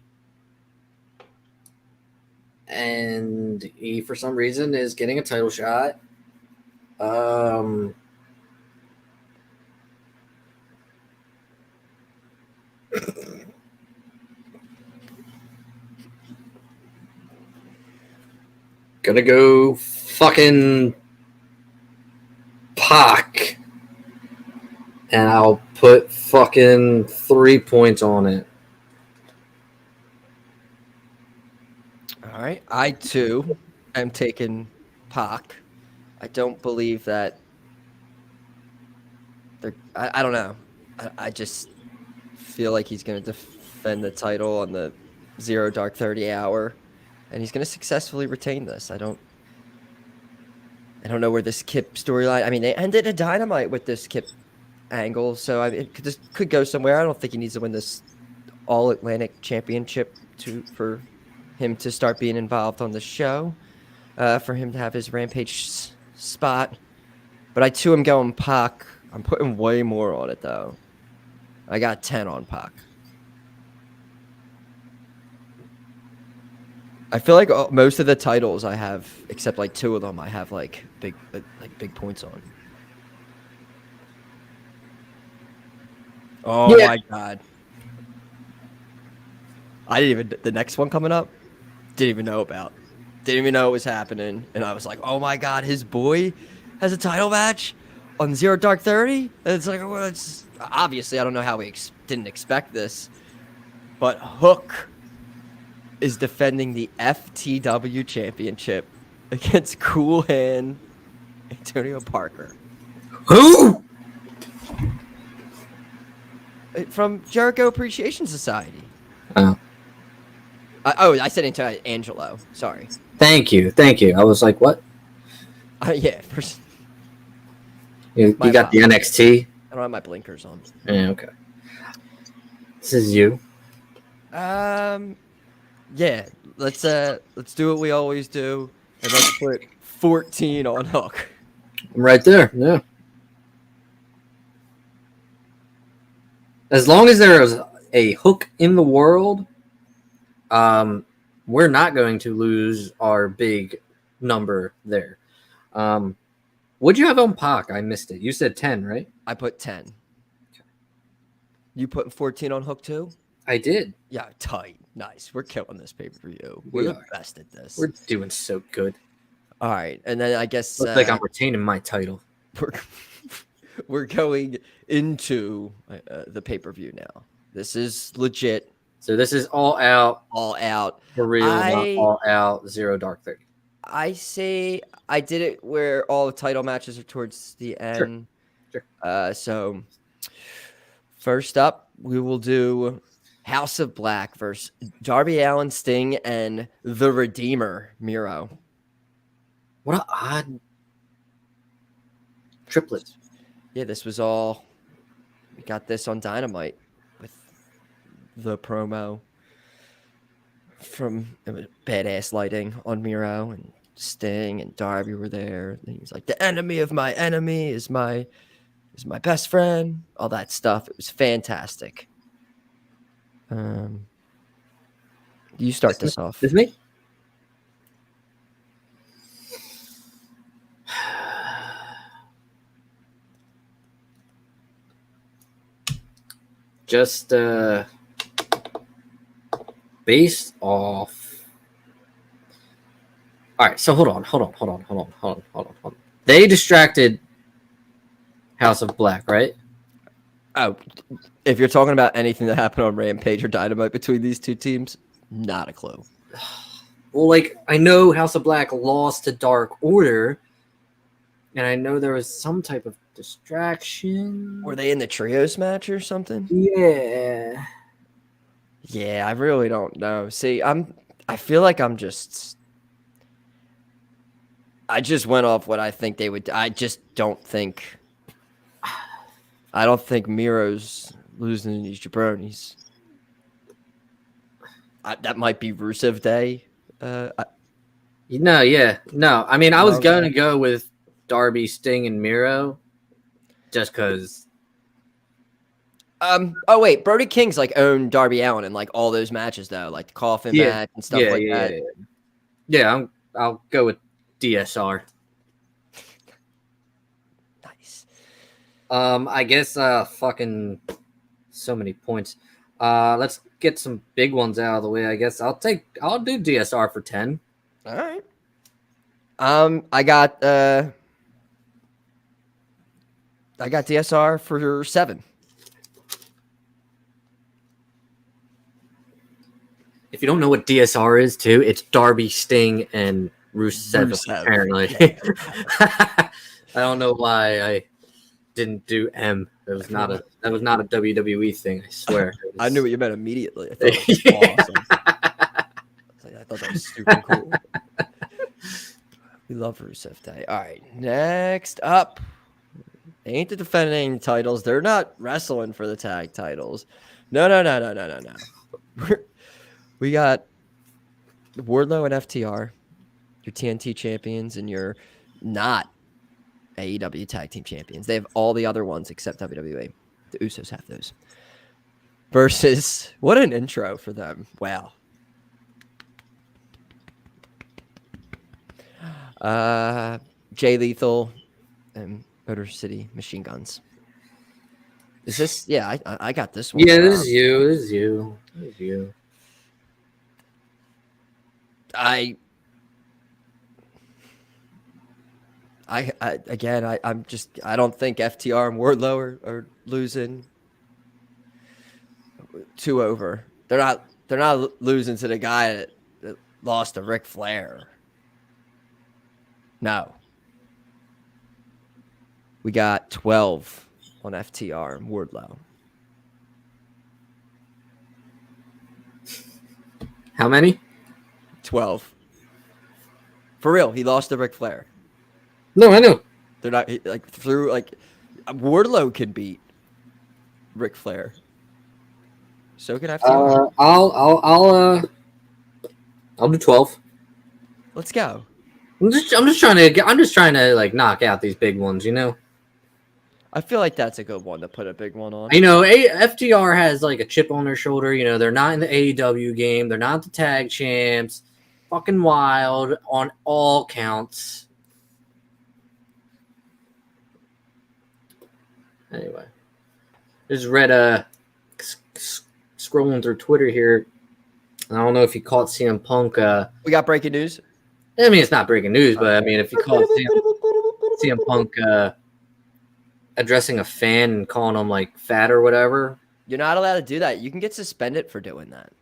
and he, for some reason, is getting a title shot. Gonna go fucking Pac. And I'll put fucking 3 points on it. All right. I, too, am taking Pac. I don't believe that I don't know. I just feel like he's going to defend the title on the Zero Dark 30 hour, and he's going to successfully retain this. I don't know where this Kip storyline. I mean, they ended a Dynamite with this Kip angle, so it could go somewhere. I don't think he needs to win this All Atlantic Championship for him to start being involved on the show, for him to have his Rampage spot. But I too am going Pac. I'm putting way more on it though. I got 10 on Pac. I feel like most of the titles I have, except like 2 of them, I have like big points on. Oh my god! The next one coming up, didn't even know about. Didn't even know it was happening, and I was like, oh my god, his boy has a title match on Zero Dark 30. And it's like, well, it's obviously I don't know how we didn't expect this, but Hook is defending the FTW Championship against Cool Hand Antonio Parker. Who? From Jericho Appreciation Society. Oh. I said Angelo. Sorry. Thank you. I was like, what? Yeah. You got the NXT? I don't have my blinkers on. Yeah, okay. This is you. Yeah. Let's do what we always do, and let's put 14 on Hook. I'm right there. Yeah. As long as there is a Hook in the world, we're not going to lose our big number there. What'd you have on Pac? I missed it. You said 10, right? I put 10. Okay. You put 14 on Hook too? I did. Yeah, tight. Nice. We're killing this pay-per-view. We're the best at this. We're doing so good. All right, and then I guess looks like I'm retaining my title. We're going into the pay-per-view now. This is legit. So this is all out. All out. For real, not all out. Zero Dark 30. I say I did it where all the title matches are towards the end. Sure. So first up, we will do House of Black versus Darby Allin, Sting, and the Redeemer, Miro. What an odd triplet. Yeah, this was all. We got this on Dynamite with the promo from badass lighting on Miro, and Sting and Darby were there. And he was like, "The enemy of my enemy is my best friend." All that stuff. It was fantastic. You start this off. With me? Just based off. All right, so hold on. They distracted House of Black, right? Oh, if you're talking about anything that happened on Rampage or Dynamite between these two teams, not a clue. Well, like, I know House of Black lost to Dark Order, and I know there was some type of distraction. Were they in the trios match or something? Yeah. Yeah, I really don't know. See, I feel like I just went off what I think they would. I don't think Miro's losing to these jabronis. That might be Rusev Day. No. I mean, I was going to go with Darby, Sting, and Miro, just because. Oh wait, Brody King's like owned Darby Allin in like all those matches though, like the coffin match and stuff like that. Yeah, I'll go with DSR. Nice. I guess fucking so many points. Let's get some big ones out of the way. I guess I'll do DSR for 10. All right. I got DSR for 7. If you don't know what DSR is, too, it's Darby, Sting, and Rusev. Apparently. I don't know why I didn't do M. That was not a WWE thing. I swear. I knew what you meant immediately. I thought it was awesome. I thought that was super cool. We love Rusev Day. All right, next up. They ain't the defending titles. They're not wrestling for the tag titles. No. We got Wardlow and FTR, your TNT champions, and your not AEW tag team champions. They have all the other ones except WWE. The Usos have those. Versus, what an intro for them. Wow. Jay Lethal and Motor City Machine Guns. Is this? Yeah, I got this one. Yeah, this is you. I'm just, I don't think FTR and Wardlow are losing 2 over. They're not losing to the guy that lost to Ric Flair. No. We got 12 on FTR and Wardlow. How many? 12. For real, he lost to Ric Flair. No, I know. They're not Wardlow can beat Ric Flair. So can FTR. I'll do 12. Let's go. I'm just trying to like knock out these big ones, you know. I feel like that's a good one to put a big one on. You know, FTR has like a chip on their shoulder. You know, they're not in the AEW game. They're not the tag champs. Fucking wild on all counts. Anyway, just read scrolling through Twitter here. I don't know if you caught CM Punk. We got breaking news. I mean, it's not breaking news, but I mean, if you caught CM Punk addressing a fan and calling him like fat or whatever, you're not allowed to do that. You can get suspended for doing that.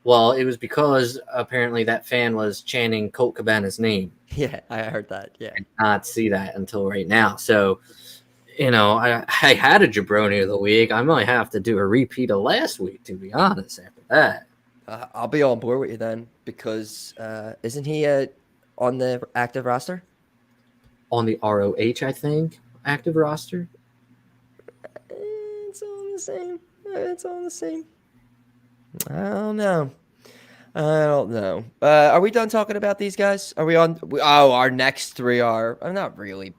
Well, it was because apparently that fan was chanting Colt Cabana's name. Yeah, I heard that. Yeah, I did not see that until right now. So, you know, I had a jabroni of the week. I might have to do a repeat of last week, to be honest, after that. I'll be on board with you then, because isn't he on the active roster? On the ROH, I think, active roster. It's all the same. I don't know. Are we done talking about these guys? Are we on? Our next 3 are. I'm not really.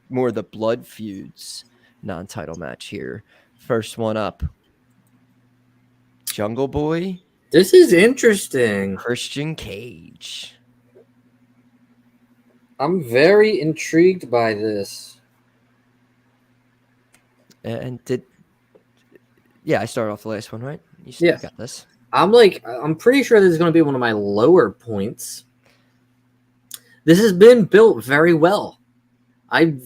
More the blood feuds non-title match here. First one up. Jungle Boy. This is interesting. Christian Cage. I'm very intrigued by this. And I started off the last one, right? You still got this. I'm pretty sure this is going to be one of my lower points. This has been built very well. I'm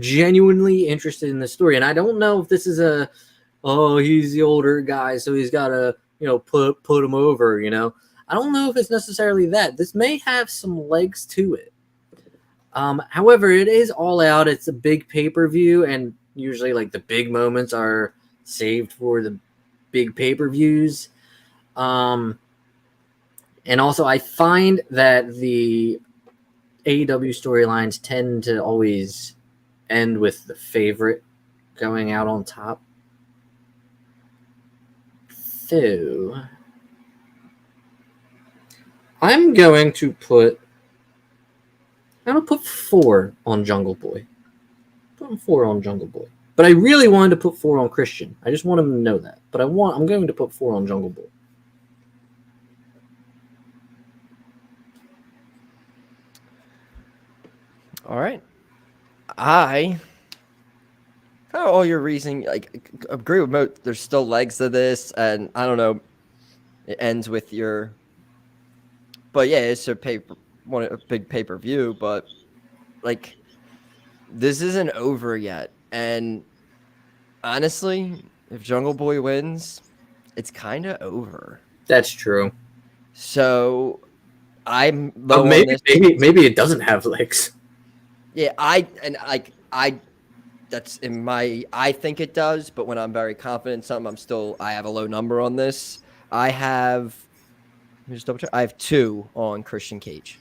genuinely interested in this story, and I don't know if this is he's the older guy, so he's got to, put him over, I don't know if it's necessarily that. This may have some legs to it. However, it is All Out. It's a big pay-per-view, and usually, like, the big moments are saved for the big pay-per-views. And also, I find that the AEW storylines tend to always end with the favorite going out on top. So, I'm going to put 4 on Jungle Boy. Put 4 on Jungle Boy. But I really wanted to put 4 on Christian. I just want him to know that. But I'm going to put 4 on Jungle Boy. All right. I kind of all your reasoning, like, agree with most. There's still legs to this, and I don't know. It ends with your, but yeah, it's a big pay per view, but like this isn't over yet. And honestly, if Jungle Boy wins, it's kind of over. That's true. So I'm low on maybe, this. maybe it doesn't have legs. Yeah, that's in my, I think it does, but when I'm very confident in something, I have a low number on this. Let me just double check. I have 2 on Christian Cage.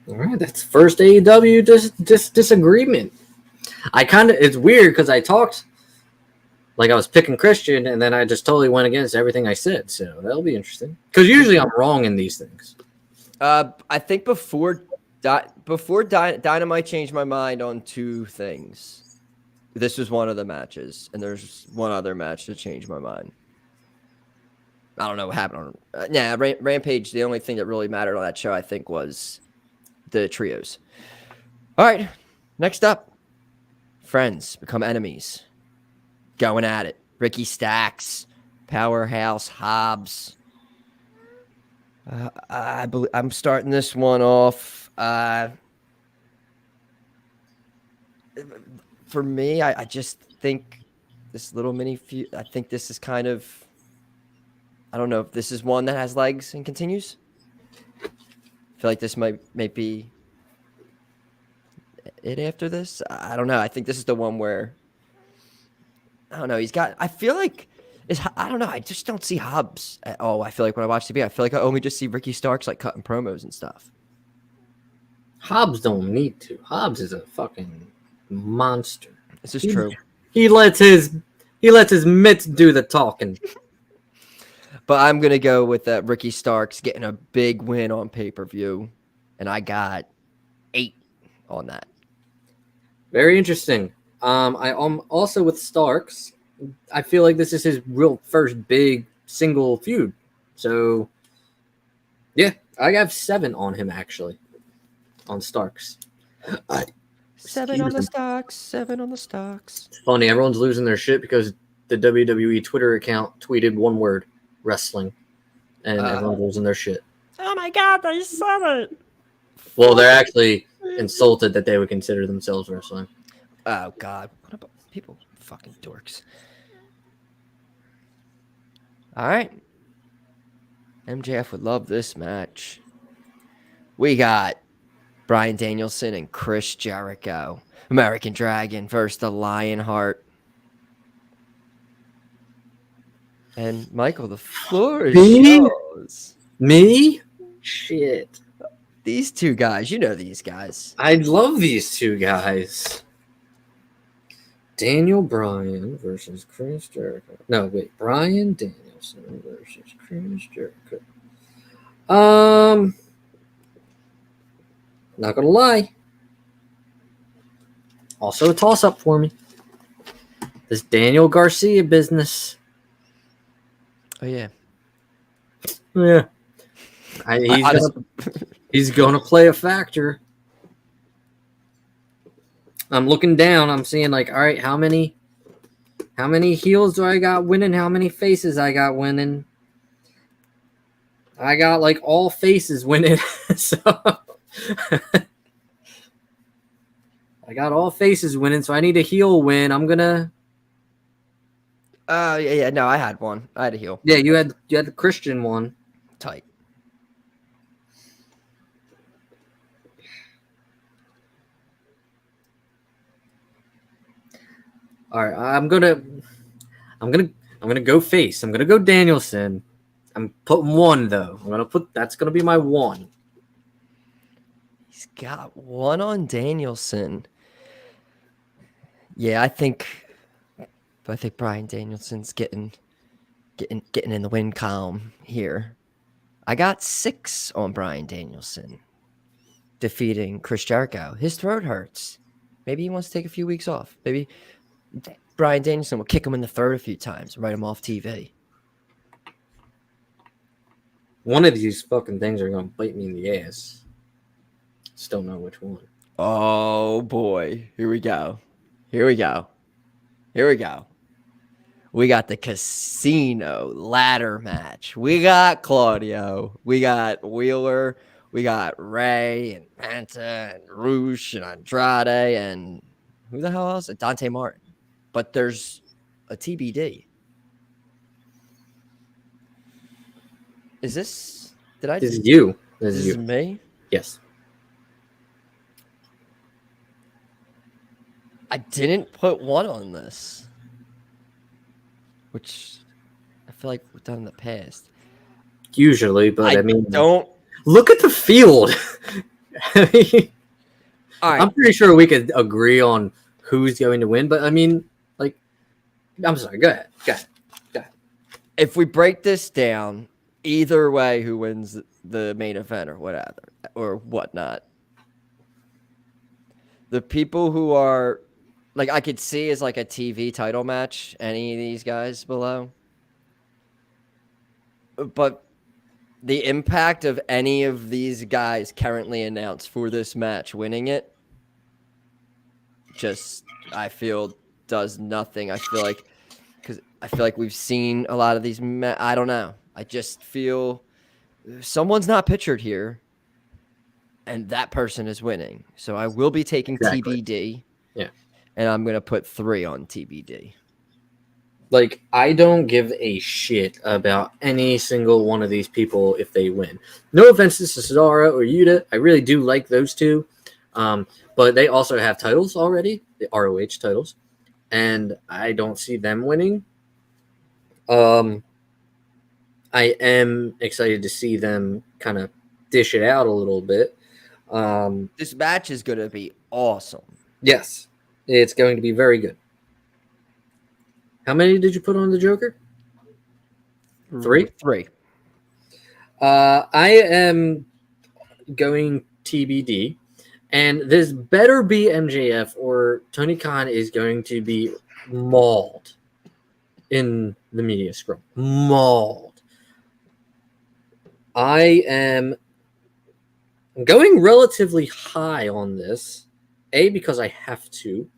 All right, that's first AEW disagreement. It's weird because I talked like I was picking Christian, and then I just totally went against everything I said. So that'll be interesting. Because usually I'm wrong in these things. I think before Dynamite changed my mind on 2 things. This was one of the matches, and there's one other match that changed my mind. I don't know what happened on Rampage. The only thing that really mattered on that show, I think, was the trios. All right, next up, friends become enemies. Going at it. Ricky Stacks, Powerhouse Hobbs. I'm starting this one off. For me, I just think this little mini feud. I think this is kind of. I don't know if this is one that has legs and continues. I feel like this might be it after this. I don't know. I think this is the one where. I don't know. I feel like. I don't know. I just don't see Hobbs at all. I feel like when I watch TV, I feel like I only just see Ricky Starks like cutting promos and stuff. Hobbs don't need to. Hobbs is a fucking monster. This is true. He lets his mitts do the talking. But I'm gonna go with Ricky Starks getting a big win on pay-per-view, and I got 8 on that. Very interesting. I'm also with Starks. I feel like this is his real first big single feud. So, yeah, I have 7 on him, actually. On Starks. 7 on the Starks. 7 on the Starks. It's funny. Everyone's losing their shit because the WWE Twitter account tweeted one word, wrestling. And everyone's losing their shit. Oh, my God. They said it. Well, they're actually insulted that they would consider themselves wrestling. Oh, God. What about people? Fucking dorks. All right. MJF would love this match. We got Bryan Danielson and Chris Jericho. American Dragon versus the Lionheart. And Michael, the floor is yours. Me? Shit. These 2 guys, you know these guys. I love these 2 guys. Daniel Bryan versus Chris Jericho. No, wait. Bryan Danielson versus Chris Jericho. Not gonna lie. Also a toss-up for me. This Daniel Garcia business. Oh, yeah. Yeah. He's gonna play a factor. I'm looking down. I'm seeing like, all right, how many heels do I got winning? How many faces I got winning? I got like all faces winning. So I got all faces winning. So I need a heel win. I'm gonna. Yeah. No, I had one. I had a heel. Yeah, you had the Christian one. Tight. All right, I'm gonna go face. I'm gonna go Danielson. I'm putting 1 though. That's gonna be my 1. He's got 1 on Danielson. Yeah, I think Bryan Danielson's getting in the win column here. I got 6 on Bryan Danielson defeating Chris Jericho. His throat hurts. Maybe he wants to take a few weeks off. Maybe Bryan Danielson will kick him in the throat a few times and write him off TV. One of these fucking things are going to bite me in the ass. Still don't know which one. Oh boy. Here we go. Here we go. Here we go. We got the casino ladder match. We got Claudio. We got Wheeler. We got Ray and Penta and Roosh and Andrade and who the hell else? Dante Martin. But there's a TBD. Is this? Did I? This is you. This is me. Yes. I didn't put one on this, which I feel like we've done in the past. Usually, but I mean, don't look at the field. I mean, all right. I'm pretty sure we could agree on who's going to win, but I mean, like, I'm sorry. Go ahead. Go ahead. Go ahead. If we break this down, either way, who wins the main event or whatever or whatnot, the people who are like I could see as like a TV title match, any of these guys below, but the impact of any of these guys currently announced for this match winning it, just I feel does nothing. I feel like we've seen a lot of these. I don't know. I just feel someone's not pictured here, and that person is winning. So I will be taking TBD. Yeah. And I'm going to put 3 on TBD. Like, I don't give a shit about any single one of these people if they win. No offense to Cesaro or Yuta. I really do like those two. But they also have titles already, the ROH titles. And I don't see them winning. I am excited to see them kind of dish it out a little bit. This match is going to be awesome. Yes, it's going to be very good. How many did you put on the Joker? 3? 3. I am going TBD, and this better be MJF or Tony Khan is going to be mauled in the media scrum. Mauled. I am going relatively high on this, because I have to.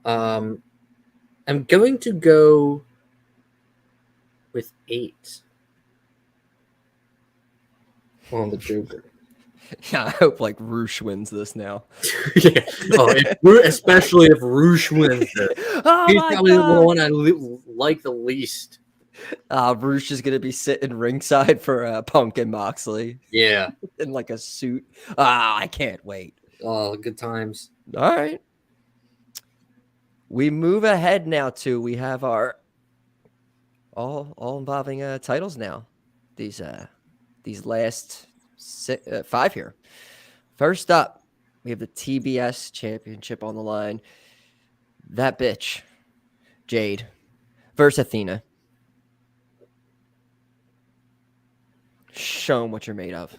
I'm going to go with 8 on the Joker. Yeah, I hope like Roosh wins this now. Yeah. Especially if Roosh wins this. He's probably the one I like the least. Roosh is going to be sitting ringside for Punk and Moxley. Yeah. In like a suit. I can't wait. Oh, good times. All right. We move ahead now to we have our all involving titles now. These last 5 here. First up, we have the TBS championship on the line. That bitch, Jade, versus Athena. Show 'em what you're made of.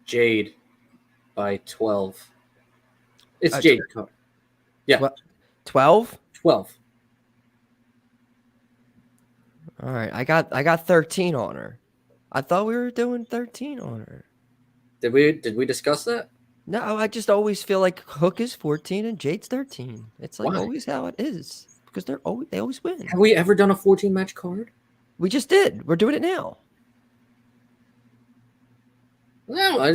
Jade by 12. It's Jade. Yeah. 12? 12. All right. I got 13 on her. I thought we were doing 13 on her. Did we discuss that? No, I just always feel like Hook is 14 and Jade's 13. It's like always how it is because they always win. Have we ever done a 14 match card? We just did. We're doing it now. No, I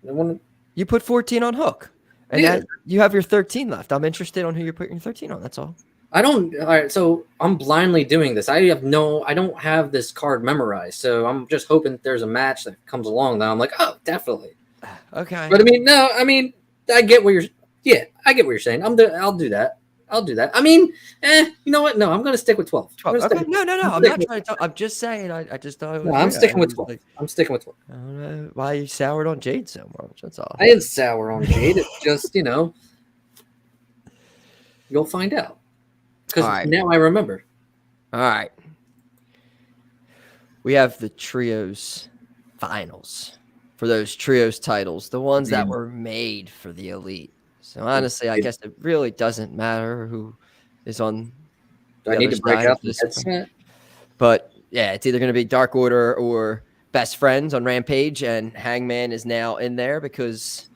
want to. You put 14 on Hook, and now you have your 13 left. I'm interested on who you're putting your 13 on. That's all. I don't. All right, so I'm blindly doing this. I don't have this card memorized, so I'm just hoping that there's a match that comes along that I'm like, oh, definitely. Okay. But I get what you're. Yeah, I get what you're saying. I'll do that. I mean, you know what? No, I'm going to stick with 12. 12. Okay. No. I'm not trying to. I'm just saying. I just thought. It was I'm sticking with 12. I'm sticking with 12. I don't know why you soured on Jade so much. That's all. I didn't sour on Jade. It's just you'll find out. Because now I remember. All right. We have the trios finals for those trios titles, the ones that were made for the elite. So honestly, I guess it really doesn't matter who is on. Do I need to break out the headset? But yeah, it's either going to be Dark Order or Best Friends on Rampage, and Hangman is now in there because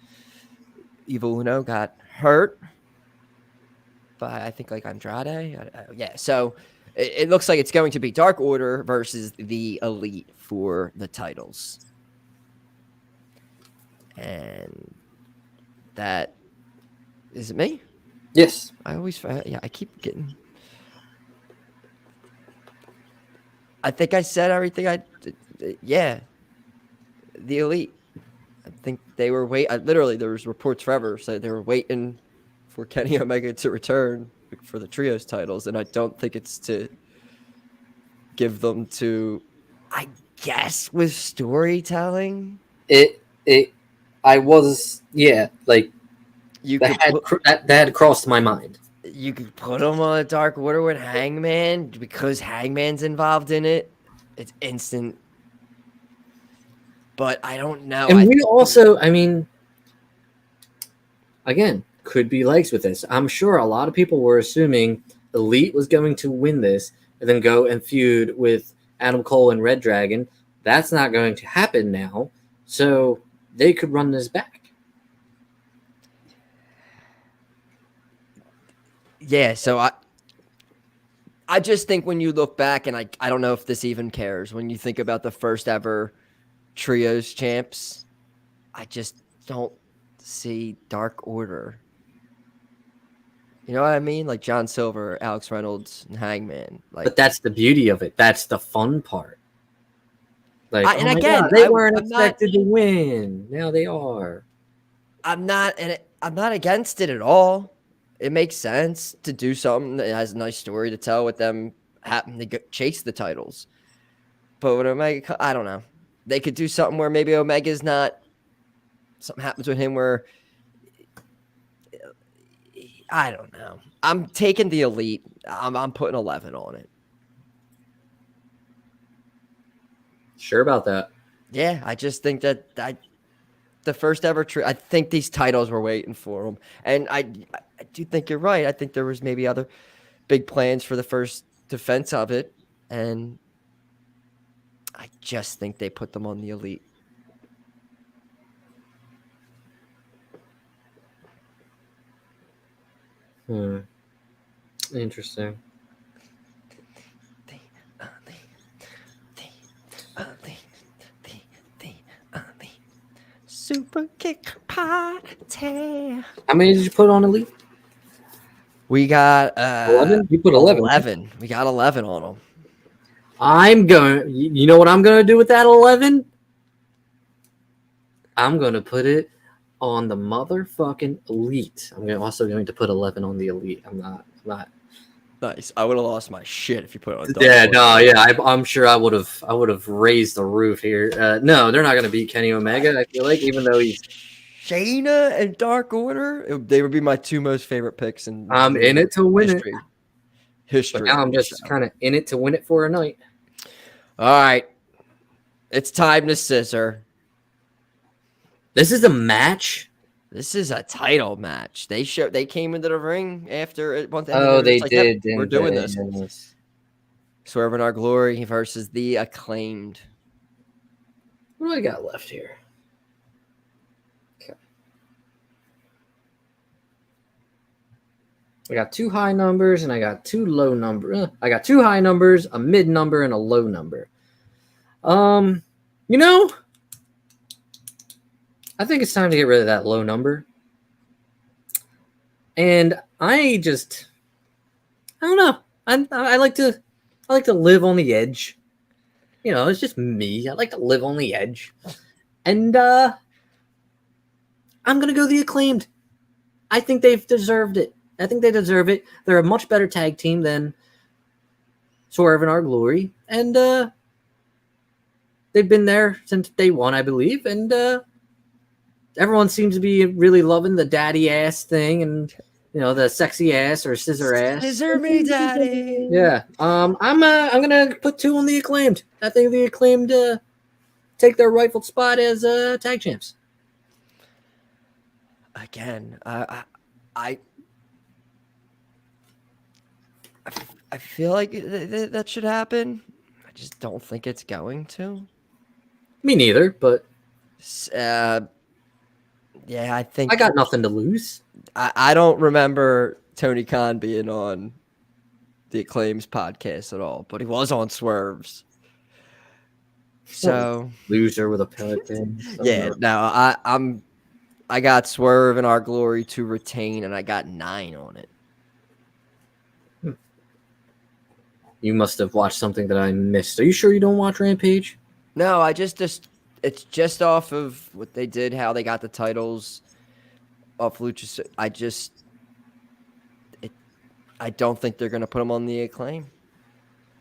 Evil Uno got hurt by, I think, like Andrade. Yeah, so it looks like it's going to be Dark Order versus the Elite for the titles. And that is it me? Yes. I keep getting. I think I said everything. Yeah, the Elite. I think they were literally, there was reports forever said they were waiting for Kenny Omega to return for the trios titles, and I don't think it's to give them to, I guess, with storytelling. Like that had crossed my mind. You could put them on a Dark Order with Hangman because Hangman's involved in it. It's instant. But I don't know. And we also, I mean, again, could be legs with this. I'm sure a lot of people were assuming Elite was going to win this and then go and feud with Adam Cole and Red Dragon. That's not going to happen now. So they could run this back. Yeah, so I just think when you look back, and I don't know if this even cares, when you think about the first ever trios champs, I just don't see Dark Order. You know what I mean? Like John Silver, Alex Reynolds, and Hangman. But that's the beauty of it. That's the fun part. Like, they weren't expected to win. Now they are. I'm not against it at all. It makes sense to do something that has a nice story to tell with them having to chase the titles. But with Omega, I don't know. They could do something where maybe Omega's not. Something happens with him where. I don't know. I'm taking the Elite. I'm putting 11 on it. Sure about that? Yeah, I just think that the first ever I think these titles were waiting for them, and I do think you're right. I think there was maybe other big plans for the first defense of it, and I just think they put them on the Elite. Interesting. Super kick party. How many did you put on Elite? We got 11. You put 11. 11. We got 11 on them. I'm going. You know what I'm going to do with that 11? I'm going to put it on the motherfucking Elite. Also going to put 11 on the Elite. I'm not. Nice. I would have lost my shit if you put it on. I'm sure I would have raised the roof here. No, they're not going to beat Kenny Omega. I feel like, even though he's Shayna and Dark Order, they would be my two most favorite picks. I'm in it to win history. But now I'm just kind of in it to win it for a night. All right, it's time to scissor. This is a match. This is a title match. They came into the ring after it. They did. Yep, we're doing this. Yes. Swerve in Our Glory versus the Acclaimed. What do I got left here? Okay. I got 2 high numbers and I got 2 low numbers. I got 2 high numbers, a mid number, and a low number. I think it's time to get rid of that low number. And I don't know. I like to live on the edge. It's just me. I like to live on the edge. And I'm going to go the Acclaimed. I think they've deserved it. I think they deserve it. They're a much better tag team than Swerve in Our Glory. And they've been there since day one, I believe. And everyone seems to be really loving the daddy ass thing, and the sexy ass or scissor ass. Scissor me, daddy. Yeah. I'm gonna put 2 on the Acclaimed. I think the Acclaimed take their rightful spot as tag champs. Again, I feel like that should happen. I just don't think it's going to. Me neither, but Yeah, I think I got nothing to lose. I don't remember Tony Khan being on the Acclaims podcast at all, but he was on Swerve's. So Loser with a pelican. yeah, no, I got Swerve and Our Glory to retain, and I got 9 on it. You must have watched something that I missed. Are you sure you don't watch Rampage? No, I just it's just off of what they did, how they got the titles off Lucha. I don't think they're going to put them on the Acclaim.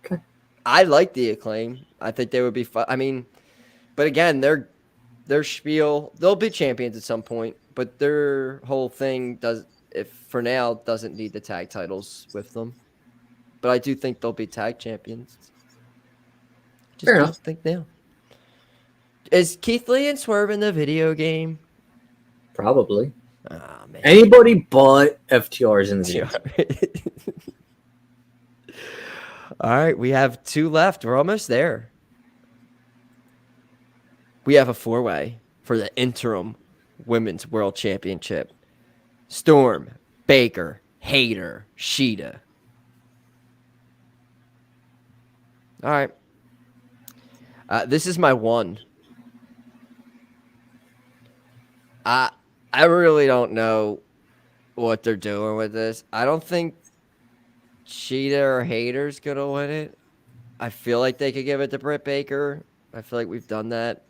Okay. I like the Acclaim. I think they would be fun. I mean, but again, their spiel, they'll be champions at some point, but their whole thing doesn't need the tag titles with them. But I do think they'll be tag champions. Fair enough. Think now. Is Keith Lee and Swerve in the video game? Probably. Oh, man. Anybody but FTR is in the video. All right, we have 2 left. We're almost there. We have a 4-way for the interim Women's World Championship. Storm, Baker, Hayter, Sheeta. All right. This is my one. I really don't know what they're doing with this. I don't think Sheeta or Hayter's going to win it. I feel like they could give it to Britt Baker. I feel like we've done that.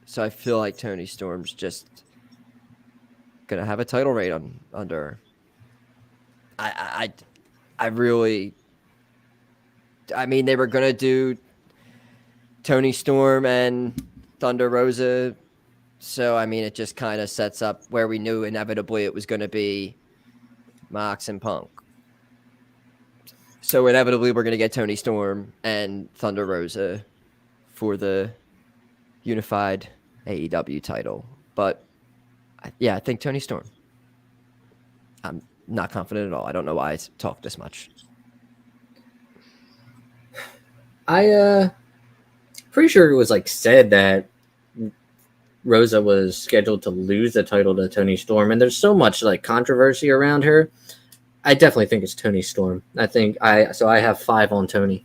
So I feel like Tony Storm's just going to have a title reign under her. I really... I mean, they were going to do Tony Storm and Thunder Rosa. So, I mean, it just kind of sets up where we knew inevitably it was going to be Mox and Punk. So, inevitably, we're going to get Tony Storm and Thunder Rosa for the unified AEW title. But, yeah, I think Tony Storm. I'm not confident at all. I don't know why I talked this much. Pretty sure it was like said that Rosa was scheduled to lose the title to Tony Storm, and there's so much like controversy around her. I definitely think it's Tony Storm. I have 5 on Tony.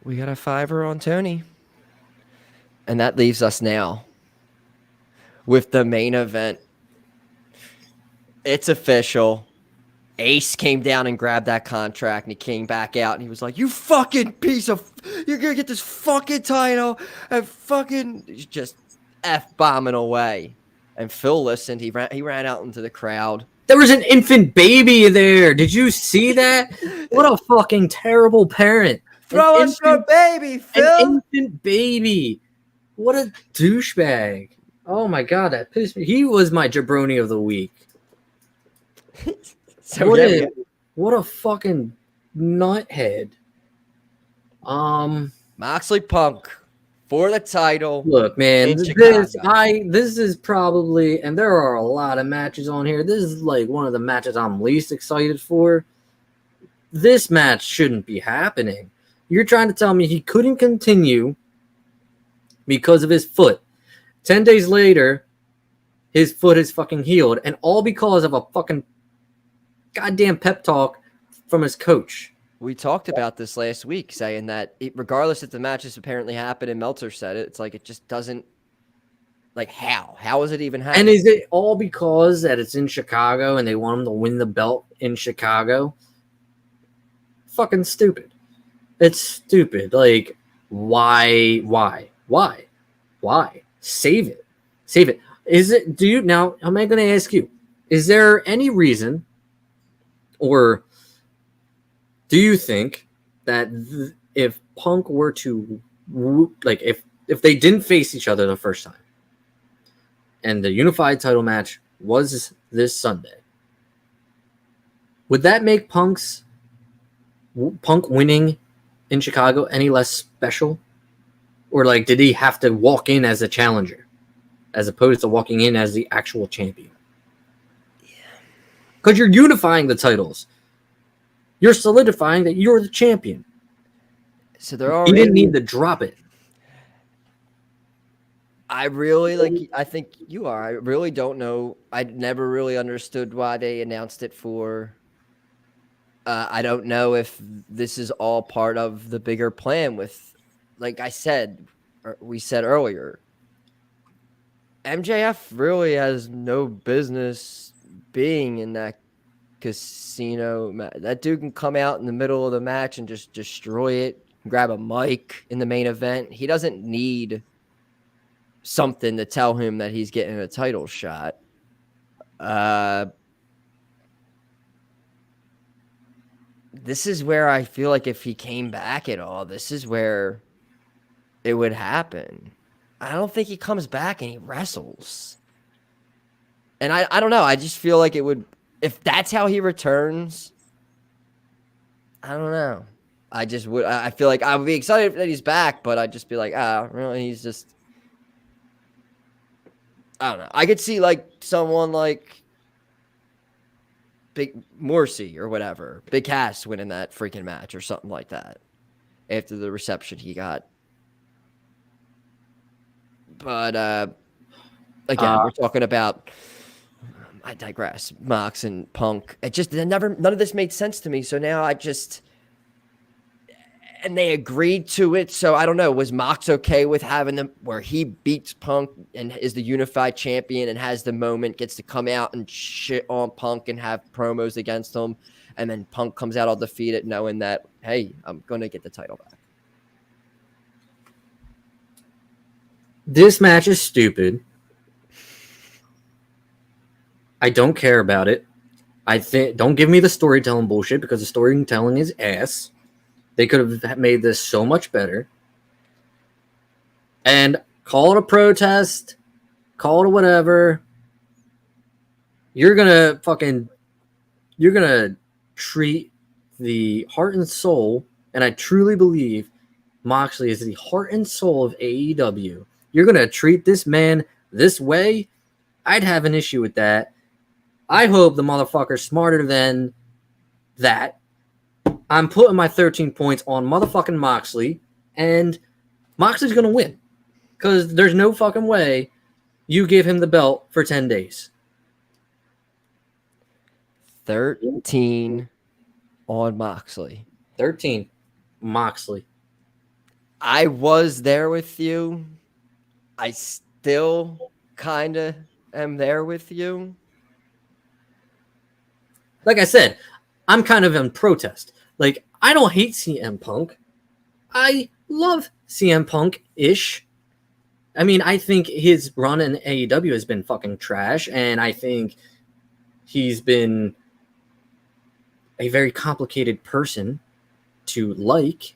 We got a 5er on Tony. And that leaves us now with the main event. It's official. Ace came down and grabbed that contract, and he came back out, and he was like, you fucking piece of... You're going to get this fucking title, and fucking... Just F-bombing away. And Phil listened. He ran out into the crowd. There was an infant baby there. Did you see that? What a fucking terrible parent. Throw us your baby, Phil. An infant baby. What a douchebag. Oh, my God. That pissed me. He was my jabroni of the week. So what a fucking nuthead. Moxley Punk for the title. Look, man, this is probably, and there are a lot of matches on here. This is like one of the matches I'm least excited for. This match shouldn't be happening. You're trying to tell me he couldn't continue because of his foot. 10 days later, his foot is fucking healed, and all because of a fucking goddamn pep talk from his coach. We talked about this last week, saying that regardless if the matches apparently happened, and Meltzer said it, it's like it just doesn't. Like how is it even happening? And is it all because that it's in Chicago and they want him to win the belt in Chicago? Fucking stupid. It's stupid. Like why? Save it. Is it? Now? Am I going to ask you? Is there any reason? Or do you think that if Punk were to, like, if they didn't face each other the first time and the unified title match was this Sunday, would that make Punk winning in Chicago any less special? Or, like, did he have to walk in as a challenger as opposed to walking in as the actual champion? Because you're unifying the titles. You're solidifying that you're the champion. So they're He didn't need to drop it. I really I think you are. I really don't know. I never really understood why they announced it for. I don't know if this is all part of the bigger plan with, like I said, or we said earlier, MJF really has no business being in that casino. That dude can come out in the middle of the match and just destroy it, grab a mic in the main event. He doesn't need something to tell him that he's getting a title shot. This is where I feel like if he came back at all, this is where it would happen. I don't think he comes back and he wrestles. And I don't know. I just feel like it would, if that's how he returns, I don't know. I feel like I would be excited that he's back, but I'd just be like, really? He's just, I don't know. I could see like someone like Big Morrissey or whatever, Big Cass winning that freaking match or something like that after the reception he got. But again, we're talking about, I digress, Mox and Punk. None of this made sense to me. So now and they agreed to it. So I don't know. Was Mox okay with having them where he beats Punk and is the unified champion and has the moment, gets to come out and shit on Punk and have promos against him. And then Punk comes out all defeated knowing that, hey, I'm going to get the title back. This match is stupid. I don't care about it. Don't give me the storytelling bullshit because the storytelling is ass. They could have made this so much better. And call it a protest, call it whatever. You're gonna treat the heart and soul, and I truly believe Moxley is the heart and soul of AEW. You're gonna treat this man this way? I'd have an issue with that. I hope the motherfucker's smarter than that. I'm putting my 13 points on motherfucking Moxley, and Moxley's going to win. Because there's no fucking way you give him the belt for 10 days. 13 on Moxley. 13. Moxley. I was there with you. I still kind of am there with you. Like I said, I'm kind of in protest. Like, I don't hate CM Punk. I love CM Punk-ish. I mean, I think his run in AEW has been fucking trash, and I think he's been a very complicated person to like.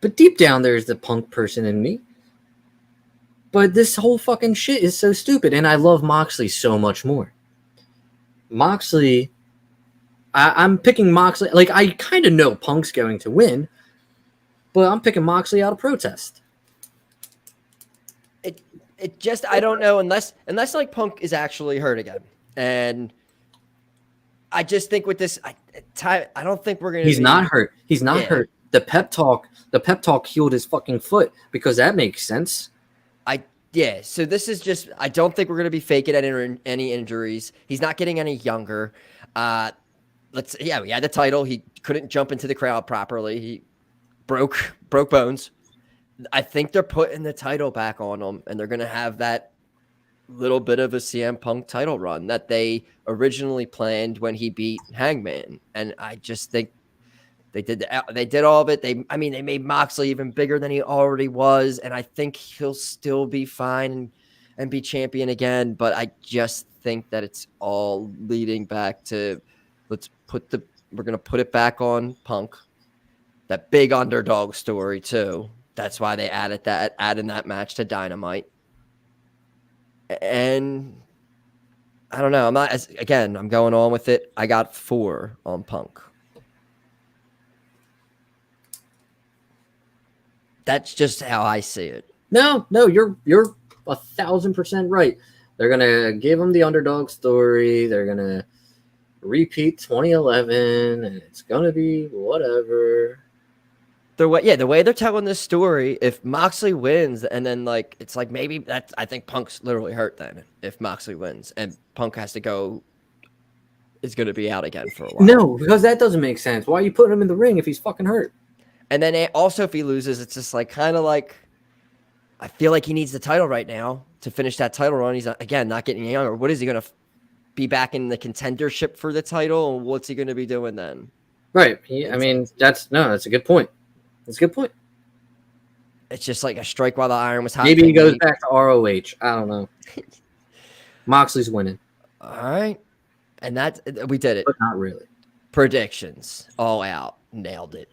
But deep down, there's the Punk person in me. But this whole fucking shit is so stupid, and I love Moxley so much more. Moxley... I'm picking Moxley. Like, I kind of know Punk's going to win, but I'm picking Moxley out of protest. It just, I don't know, unless like Punk is actually hurt again. And I just think with this, I don't think we're going to. He's not hurt. He's not hurt. The pep talk healed his fucking foot because that makes sense. So this is just, I don't think we're going to be faking any injuries. He's not getting any younger. We had the title. He couldn't jump into the crowd properly. He broke bones. I think they're putting the title back on him, and they're going to have that little bit of a CM Punk title run that they originally planned when he beat Hangman. And I just think they did all of it. They made Moxley even bigger than he already was, and I think he'll still be fine and be champion again. But I just think that it's all leading back to we're going to put it back on Punk. That big underdog story too. That's why they added that match to Dynamite. And I don't know. I'm going on with it. I got 4 on Punk. That's just how I see it. No, you're 1,000% right. They're gonna give him the underdog story. They're gonna repeat 2011, and it's gonna be whatever. The way they're telling this story, if Moxley wins, and then like it's like maybe that's I think Punk's literally hurt then if Moxley wins and Punk has to go, is going to be out again for a while. No, because that doesn't make sense. Why are you putting him in the ring if he's fucking hurt? And then also if he loses, it's just like kind of like I feel like he needs the title right now to finish that title run. He's again not getting younger. What is he going to be back in the contendership for the title? What's he going to be doing then? Right. I mean, that's a good point. That's a good point. It's just like a strike while the iron was hot. Maybe he goes back to ROH. I don't know. Moxley's winning. All right. And we did it. But not really. Predictions. All out. Nailed it.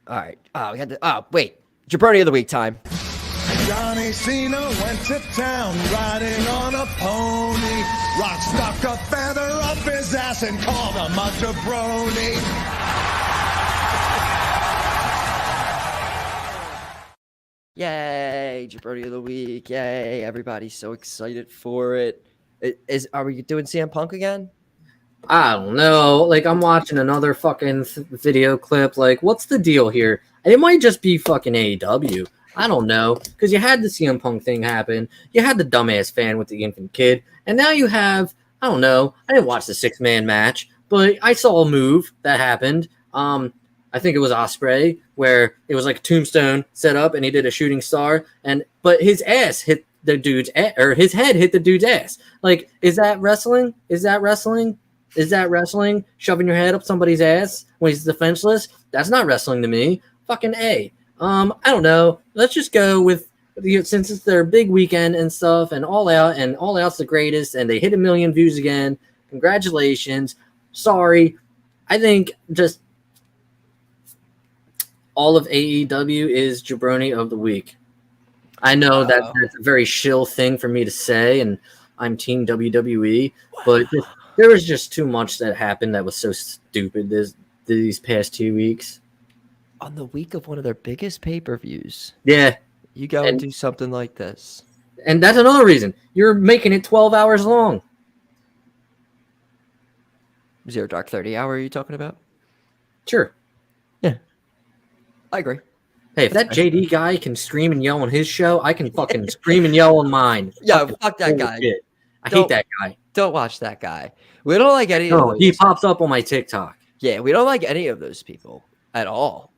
All right. We had wait. jaBROni of the week time. Johnny Cena went to town riding on a pony. Rock stuck a feather up his ass and called him a jaBROni. Yay, jaBROni of the week. Yay, everybody's so excited for it. Are we doing CM Punk again? I don't know. Like, I'm watching another fucking video clip. Like, what's the deal here? And it might just be fucking AEW. I don't know. Because you had the CM Punk thing happen. You had the dumbass fan with the infant kid. And now you have, I don't know. I didn't watch the 6-man match. But I saw a move that happened. I think it was Ospreay, where it was like a tombstone set up and he did a shooting star. But his ass hit the dude's ass, or his head hit the dude's ass. Like, is that wrestling? Is that wrestling? Is that wrestling? Shoving your head up somebody's ass when he's defenseless? That's not wrestling to me. Fucking A. I don't know. Let's just go with, since it's their big weekend and stuff, and All Out's the greatest, and they hit 1 million views again. Congratulations. Sorry. I think just all of AEW is jaBROni of the week. I know that's a very shill thing for me to say, and I'm Team WWE, but there was just too much that happened that was so stupid these past 2 weeks. On the week of one of their biggest pay-per-views. Yeah. You go and do something like this. And that's another reason. You're making it 12 hours long. Zero Dark 30 hour are you talking about? Sure. Yeah. I agree. Hey, if that JD guy can scream and yell on his show, I can fucking scream and yell on mine. Yeah, fuck that guy. Shit. I hate that guy. Don't watch that guy. We don't like any of those. He pops up on my TikTok. Yeah, we don't like any of those people at all.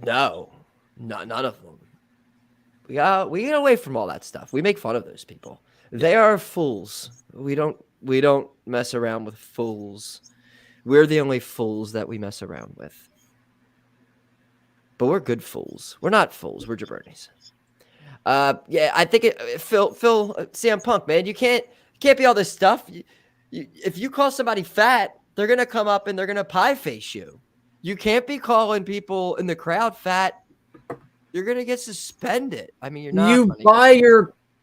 No, none of them. We get away from all that stuff. We make fun of those people. They are fools. We don't mess around with fools. We're the only fools that we mess around with. But we're good fools. We're not fools. We're jaBROnis. Yeah, I think Phil, CM Punk, man, you can't be all this stuff. If you call somebody fat, they're gonna come up and they're gonna pie face you. You can't be calling people in the crowd fat. You're gonna get suspended. I mean, you're not.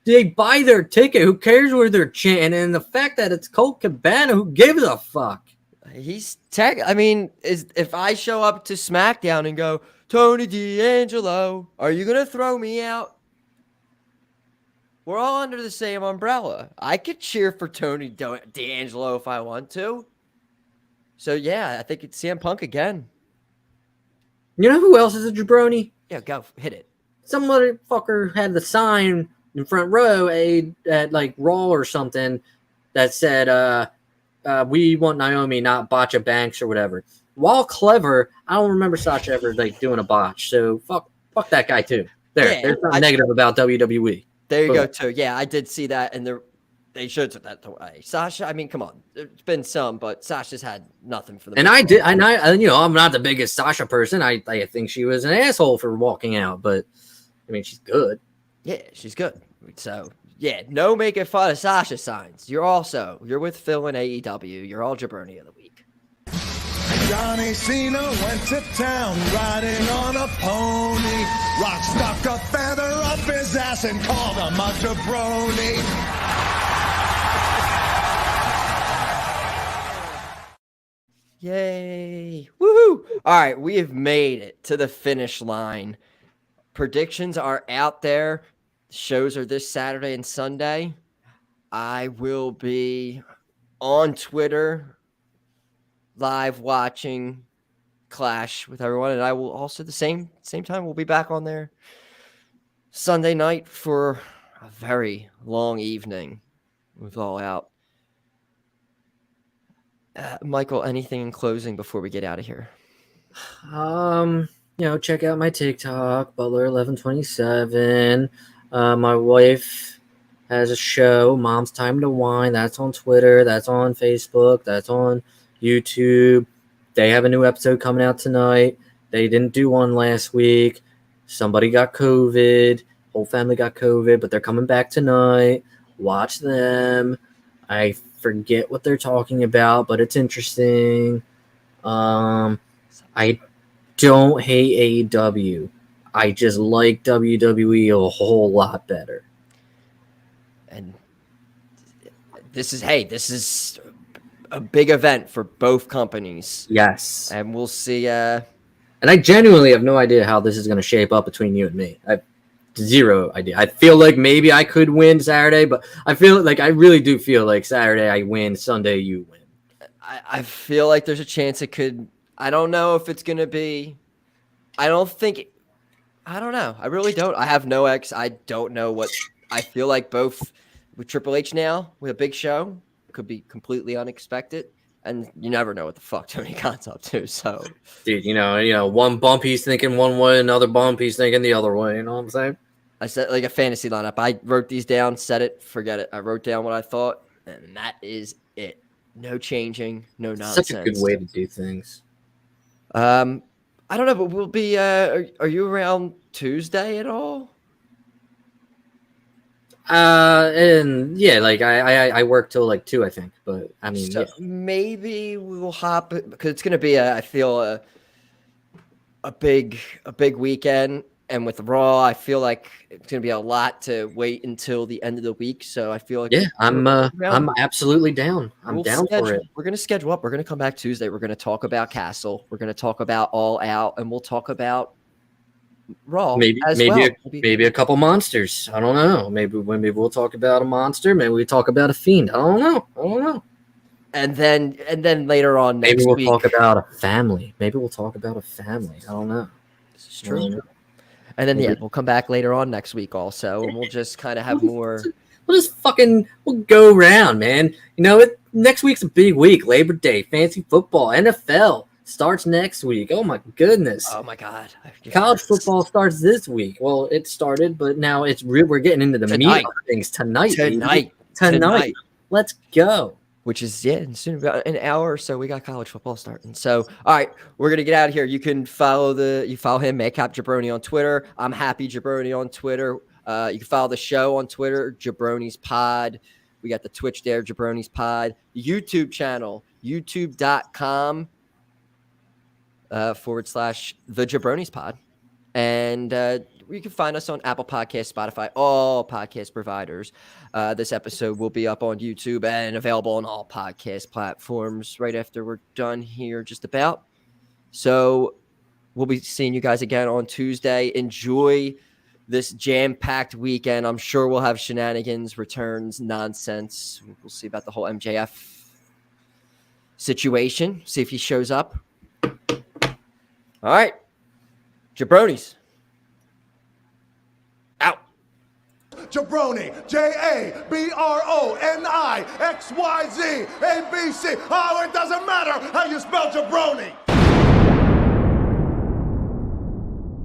They buy their ticket. Who cares where they're chanting? And the fact that it's Colt Cabana, who gives a fuck? I mean, if I show up to SmackDown and go, Tony D'Angelo, are you gonna throw me out? We're all under the same umbrella. I could cheer for Tony D'Angelo if I want to. So yeah, I think it's CM Punk again. You know who else is a jaBROni? Yeah, go hit it. Some motherfucker had the sign in front row at like Raw or something that said, "We want Naomi, not Botcha Banks or whatever." While clever, I don't remember Sasha ever like doing a botch. So fuck that guy too. There's something negative about WWE. There you go too. Yeah, I did see that, and they should have that way. Sasha, I mean, come on. There's been some, but Sasha's had nothing for them. And I'm not the biggest Sasha person. I think she was an asshole for walking out, but I mean, she's good. Yeah, she's good. So yeah, no making fun of Sasha signs. You're with Phil and AEW. You're all jaBROni of the week. Johnny Cena went to town riding on a pony. Rock stuck a feather up his ass and called him a jaBROni. Yay. Woohoo. All right, we have made it to the finish line. Predictions are out there. Shows are this Saturday and Sunday. I will be on Twitter live watching Clash with everyone, and I will also the same time we'll be back on there Sunday night for a very long evening with All Out. Michael, anything in closing before we get out of here? Check out my TikTok, Butler1127. My wife has a show, Mom's Time to Wine. That's on Twitter. That's on Facebook. That's on YouTube. They have a new episode coming out tonight. They didn't do one last week. Somebody got COVID. Whole family got COVID, but they're coming back tonight. Watch them. I forget what they're talking about, but it's interesting. I don't hate AEW. I just like WWE a whole lot better. And this is a big event for both companies. Yes. And we'll see. And I genuinely have no idea how this is going to shape up between you and me. I have zero idea. I feel like maybe I could win Saturday, but I really do feel like Saturday I win, Sunday you win. I feel like there's a chance it could. I don't know if it's going to be. I don't know. I really don't. I have no I don't know what. I feel like both with Triple H now with a big show could be completely unexpected, and you never know what the fuck Tony Khan's up to. So, dude, one bump he's thinking one way, another bump he's thinking the other way. You know what I'm saying? I said like a fantasy lineup. I wrote these down, said it, forget it. I wrote down what I thought, and that is it. No changing, no nonsense. Such a good way to do things. I don't know, but we'll be. Are you around Tuesday at all? And yeah, like I work till like 2, I think. But I mean, so maybe we'll hop because it's gonna be I feel a big weekend, and with Raw, I feel like it's gonna be a lot to wait until the end of the week. So I feel like I'm absolutely down. I'm down for it. We're gonna schedule up. We're gonna come back Tuesday. We're gonna talk about Castle. We're gonna talk about All Out, and we'll talk about Raw. Maybe a couple monsters. I don't know. Maybe we'll talk about a monster. Maybe we talk about a fiend. I don't know. And then later on next we'll week, talk about a family. I don't know. This is true. And then we'll come back later on next week also, and we'll just kind of have more. We'll go around, man. Next week's a big week. Labor Day, fantasy football, NFL starts next week. Oh my goodness. Oh my God. College football starts this week. Well, it started, but now we're getting into the meat of things tonight. Tonight. Let's go. Which is in soon about an hour or so. We got college football starting. So, all right, we're gonna get out of here. You can follow him, Madcap jaBROni on Twitter. I'm Happy jaBROni on Twitter. You can follow the show on Twitter, jaBROni's Pod. We got the Twitch there, jaBROni's Pod. YouTube channel, youtube.com / the jaBROni's Pod. And you can find us on Apple Podcasts, Spotify, all podcast providers. This episode will be up on YouTube and available on all podcast platforms right after we're done here, just about. So we'll be seeing you guys again on Tuesday. Enjoy this jam-packed weekend. I'm sure we'll have shenanigans, returns, nonsense. We'll see about the whole MJF situation, see if he shows up. All right. jaBROnis. Out. jaBROni, jaBRONI, XYZ, ABC. Oh, it doesn't matter how you spell jaBROni.